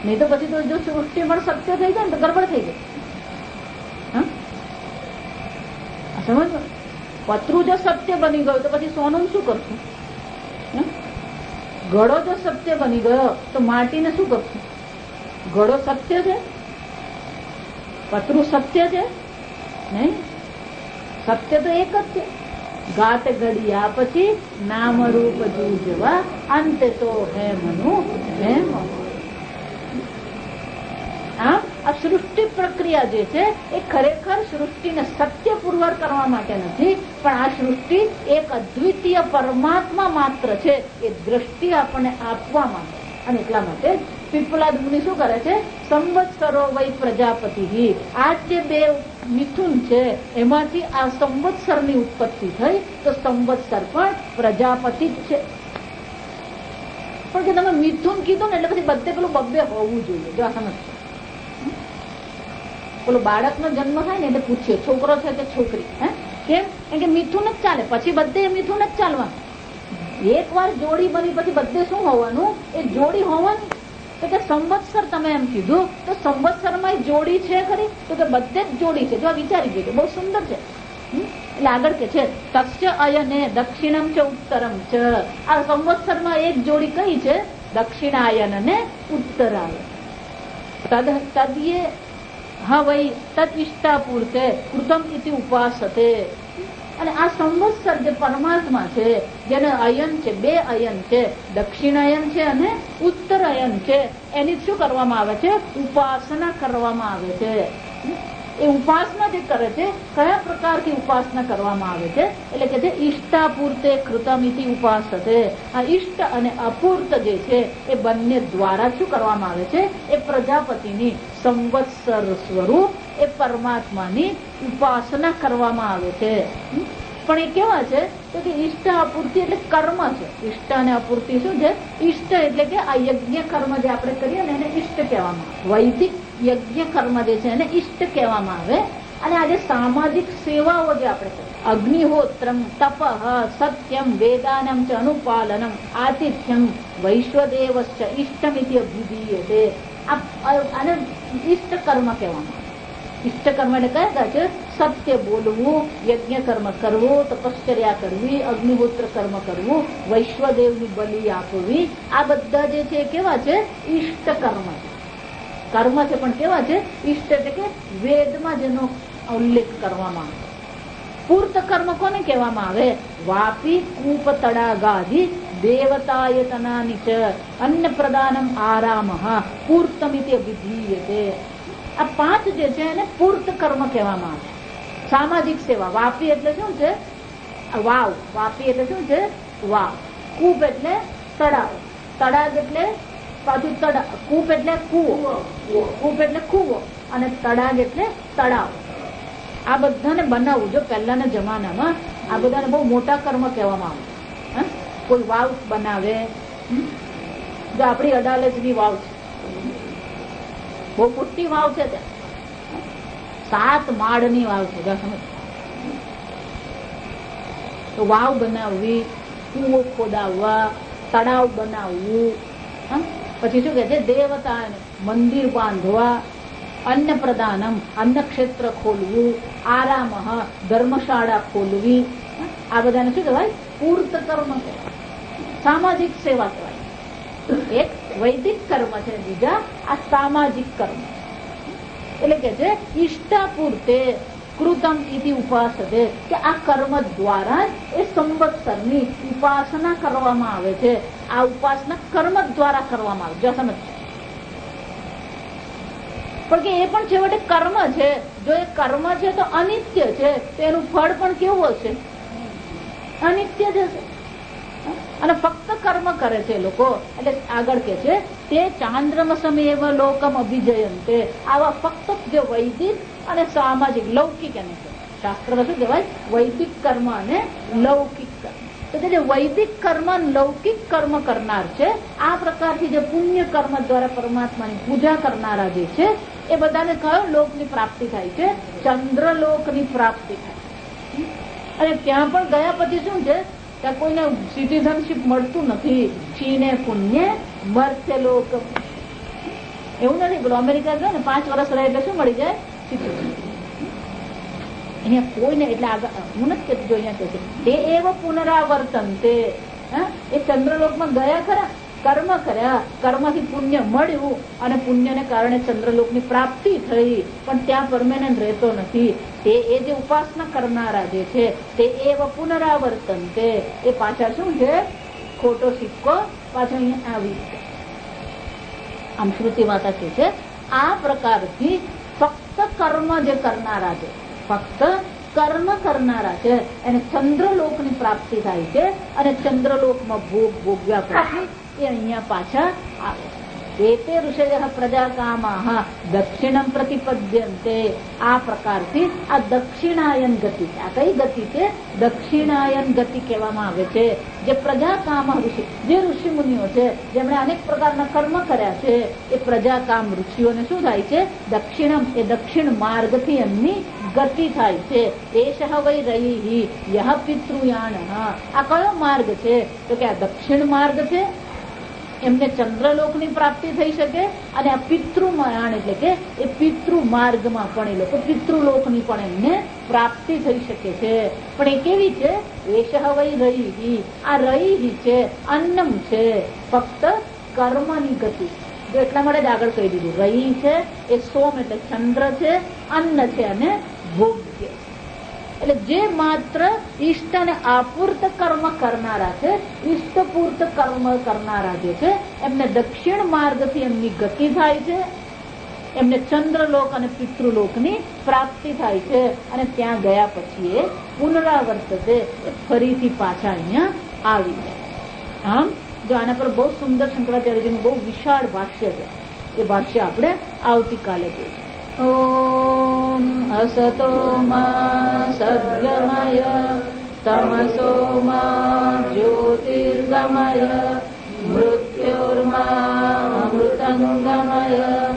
નહીં તો પછી તો જો સૃષ્ટિ પણ સત્ય થઈ જાય ને તો ગડબડ થઈ જાય. સમજ, પતરું જો સત્ય બની ગયું તો પછી સોનું શું કરશું, ઘડો જો સત્ય બની ગયો તો માટીને શું કરશું. ઘડો સત્ય છે, પતરું સત્ય છે નહીં, સત્ય તો એક જ છે. ગાત ઘડિયા પછી નામ રૂપ જૂજવા, અંતે તો હે મનુ હે મનુ. આ સૃષ્ટિ પ્રક્રિયા જે છે એ ખરેખર સૃષ્ટિને સત્ય પુરવાર કરવા માટે નથી, પણ આ સૃષ્ટિ એક અદ્વિતીય પરમાત્મા માત્ર છે એ દ્રષ્ટિ આપણને આપવા માટે. અને એટલા માટે પીપલાદ મુનિ શું કરે છે, સંવત્સરો વૈ પ્રજાપતિ. આ જે બે મિથુન છે એમાંથી આ સંવત્સર ની ઉત્પત્તિ થઈ, તો સંવત્સર પણ પ્રજાપતિ જ છે. પણ કે તમે મિથુન કીધું ને એટલે પછી બધે પેલું બબ્બે હોવું જોઈએ. જો આ સમજ, પેલું બાળકનો જન્મ થાય ને એટલે પૂછીએ છોકરો છે કે છોકરી, કેમ કે મિથુન જ ચાલે, પછી બધે મિથુન જ ચાલવાનું. એક વાર જોડી બની પછી બધે શું હોવાનું? એ જોડી હોવાની. તો કે સંવત્સર તમે એમ કીધું તો સંવત્સરમાં જોડી છે ખરી? તો કે બધે જ જોડી છે. જો વિચારી ગયું, બહુ સુંદર છે. એટલે આગળ કે છે તસ્ય અયને દક્ષિણમ ચ ઉત્તરમ ચ. આ સંવત્સરમાં એક જોડી કઈ છે? દક્ષિણાયન અને ઉત્તરાયન. તદ્યે વૈ તદ ઇષ્ટાપૂર્તે કૃતમ ઇતિ ઉપાસતે. અને આ સંવત્સર જે પરમાત્મા છે, જેને અયન છે, બે અયન છે, દક્ષિણાયન છે અને ઉત્તરાયન છે, એની શું કરવામાં આવે છે? ઉપાસના કરવામાં આવે છે. એ ઉપાસના જે કરે છે, કયા પ્રકારની ઉપાસના કરવામાં આવે છે? એટલે કે છે ઈષ્ટાપૂર્તે કૃતમિતિ ઉપાસતે. આ ઈષ્ટ અને અપૂર્ત જે છે એ બંને દ્વારા શું કરવામાં આવે છે? એ પ્રજાપતિની સંવત્સર સ્વરૂપ એ પરમાત્માની ઉપાસના કરવામાં આવે છે. પણ એ કેવા છે? તો કે ઈષ્ટ અપૂર્તિ એટલે કર્મ છે. ઈષ્ટ અને અપૂર્તિ શું છે? ઈષ્ટ એટલે કે આ યજ્ઞ કર્મ જે આપણે કરીએ ને એને ઈષ્ટ કહેવામાં આવે. વૈદિક યજ્ઞ કર્મ જે છે એને ઈષ્ટ કહેવામાં આવે. અને આજે સામાજિક સેવાઓ જે આપણે કરીએ, અગ્નિહોત્રમ, તપઃ, સત્યમ, વેદાનમ ચ અનુપાલનમ, આતિથ્યમ, વૈશ્વદેવશ્ચ ઇષ્ટમિતિ અભિધીયતે. આને ઈષ્ટ કર્મ કહેવામાં આવે. ઇષ્ટ કર્મ એટલે કયા છે? સત્ય બોલવું, યજ્ઞ કર્મ કરવું, તપશ્ચર્યા કરવી, અગ્નિહોત્ર કર્મ કરવું, વૈશ્વદેવની બલિ આપવી, આ બધા જે છે કેવા છે? ઇષ્ટ કર્મ છે. કર્મ છે પણ કેવા છે? ઇષ્ટ એટલે કે વેદમાં જેનો ઉલ્લેખ કરવામાં આવે. પૂર્ત કર્મ કોને કહેવામાં આવે? વાપી, કૂપ, તડાગાદિ દેવતાયતનાની ચ અન્ન પ્રદાનમ આરામ પૂર્તમિતિ અભિધીયતે. આ પાંચ જે છે એને પૂર્ત કર્મ કહેવામાં આવે. સામાજિક સેવા. વાપી એટલે શું છે? વાવ. વાપી એટલે શું છે? વાવ. કૂપ એટલે તળાવ. તળાવ એટલે પાછું તળાવ. કૂપ એટલે કૂવો. કૂપ એટલે કૂવો અને તળાવ એટલે તળાવ. આ બધાને બનાવવું. જો પહેલાના જમાનામાં આ બધાને બહુ મોટા કર્મ કહેવામાં આવે. કોઈ વાવ બનાવે. જો આપણી અડાલજની વાવ છે, બહુ મોટી વાવ છે, ત્યાં 7 માળની વાવ છે. તો વાવ બનાવવી, કૂવો ખોદાવવા, તળાવ બનાવવું, પછી શું કે છે? દેવતા મંદિર બાંધવા, અન્ન પ્રદાનમ અન્ન ક્ષેત્ર ખોલવું, આરામ ધર્મશાળા ખોલવી, આ બધાને શું કહેવાય? પૂર્ત કર્મ કહેવાય. સામાજિક સેવા કહેવાય. એક વૈદિક કર્મ છે, બીજા આ સામાજિક કર્મ. એટલે કે છે ઈષ્ટાપૂર્તે કૃતમ ઇતિ ઉપાસતે, કે આ કર્મ દ્વારા એ સંવત્સરની ઉપાસના કરવામાં આવે છે. આ ઉપાસના કર્મ દ્વારા કરવામાં આવે. જો સમજ છે? પણ કે એ પણ છેવટે કર્મ છે. જો એ કર્મ છે તો અનિત્ય છે, તો એનું ફળ પણ કેવું હશે? અનિત્ય જ હશે. અને ફક્ત કર્મ કરે છે લોકો. એટલે આગળ કે છે તે ચાંદ્રમસમેવ લોકમ અભિજયંતે. આવા ફક્ત જે વૈદિક અને સામાજિક લૌકિક એને છે શાસ્ત્રમાં શું કહેવાય? વૈદિક કર્મ અને લૌકિક કર્મ. તો જે વૈદિક કર્મ લૌકિક કર્મ કરનાર છે, આ પ્રકારથી જે પુણ્ય કર્મ દ્વારા પરમાત્માની પૂજા કરનારા જે છે એ બધાને કયો લોકની પ્રાપ્તિ થાય છે? ચંદ્રલોકની પ્રાપ્તિ થાય. અને ત્યાં પણ ગયા પછી શું છે? ત્યાં કોઈને સિટીઝનશીપ મળતું નથી. ક્ષીણે પુણ્ય મર્ત્ય લોક. એવું નથી. પેલું અમેરિકા ગયો ને 5 વર્ષ રહે એટલે શું મળી જાય? સિટીઝનશીપ. અહીંયા કોઈને એટલે આગળ હું નથી કહેતી. જો અહીંયા કહે છે તે એવ પુનરાવર્તન. તે એ ચંદ્રલોકમાં ગયા ખરા, કર્મ કર્યા, કર્મથી પુણ્ય મળ્યું અને પુણ્યને કારણે ચંદ્રલોકની પ્રાપ્તિ થઈ, પણ ત્યાં પરમેનન્ટ રહેતો નથી. તે એ જે ઉપાસના કરનારા જે છે તે એવ પુનરાવર્તન. તે એ પાછા શું છે? ખોટો સિક્કો પાછો અહીંયા આવી. આમ શ્રુતિ માતા કહે છે આ પ્રકારથી ફક્ત કર્મ જે કરનારા છે, ફક્ત કર્મ કરનારા છે એને ચંદ્રલોકની પ્રાપ્તિ થાય છે. અને ચંદ્રલોકમાં ભોગ ભોગવ્યા પછી એ અહીંયા પાછા આવે છે. एते ऋषयः प्रजाकामाः दक्षिणं प्रतिपद्यन्ते। आ प्रकारથી આ દક્ષિણાયન ગતિ, આ કઈ ગતિ છે? દક્ષિણાયન ગતિ કહેવામાં આવે છે. જે પ્રજાકામ ઋષિ, જે ઋષિ મુનિઓ છે જેમણે અનેક પ્રકારના કર્મ કર્યા છે, એ પ્રજાકામ ઋષિઓને શું થાય છે? દક્ષિણમ, એ દક્ષિણ માર્ગથી એમની ગતિ થાય છે. એષઃ વૈ રયિ યહ પિતૃયાન. આ કયો માર્ગ છે? તો કે આ દક્ષિણ માર્ગ છે. એમને ચંદ્રલોકની પ્રાપ્તિ થઈ શકે અને આ પિતૃમાયાણ એટલે કે એ પિતૃ માર્ગમાં પણ એ લોકો પિતૃલોકની પણ એમને પ્રાપ્તિ થઈ શકે છે. પણ એ કેવી છે? એષઃ વૈ રયિ. આ રયિ છે, અન્નમ છે, ફક્ત કર્મની ગતિ. જો એટલા માટે જ આગળ કહી દીધું, રયિ છે એ સોમ એટલે ચંદ્ર છે, અન્ન છે અને ભોગ્ય. એટલે જે માત્ર ઈષ્ટ અને આપૂર્ત કર્મ કરનારા છે, ઈષ્ટપૂર્ત કર્મ કરનારા જે છે, એમને દક્ષિણ માર્ગથી એમની ગતિ થાય છે, એમને ચંદ્રલોક અને પિતૃલોકની પ્રાપ્તિ થાય છે. અને ત્યાં ગયા પછી એ પુનરાવર્ત છે, ફરીથી પાછા અહીંયા આવી જાય. આમ જો આના પર બહુ સુંદર શંકરાચાર્યજીનું બહુ વિશાળ ભાષ્ય છે. એ ભાષ્ય આપણે આવતીકાલે જોઈશું. ઓમ અસતો મા સદ્ગમય તમસો મા જ્યોતિર્ગમય મૃત્યોર્મા અમૃતંગમય.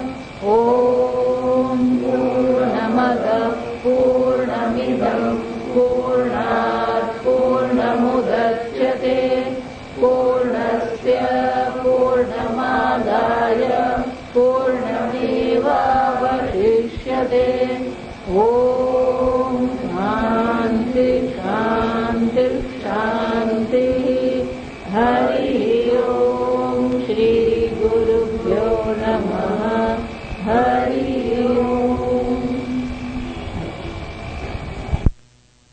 ઓમ પૂર્ણમદ પૂર્ણમિદં પૂર્ણાત પૂર્ણમુદચ્યતે પૂર્ણસ્ય પૂર્ણમાદાય પૂર્ણમેવાવશિષ્યતે. ઓમ શાંતિ શાંતિ શાંતિ. હરિ ઓમ. શ્રી ગુરુભ્યો નમઃ.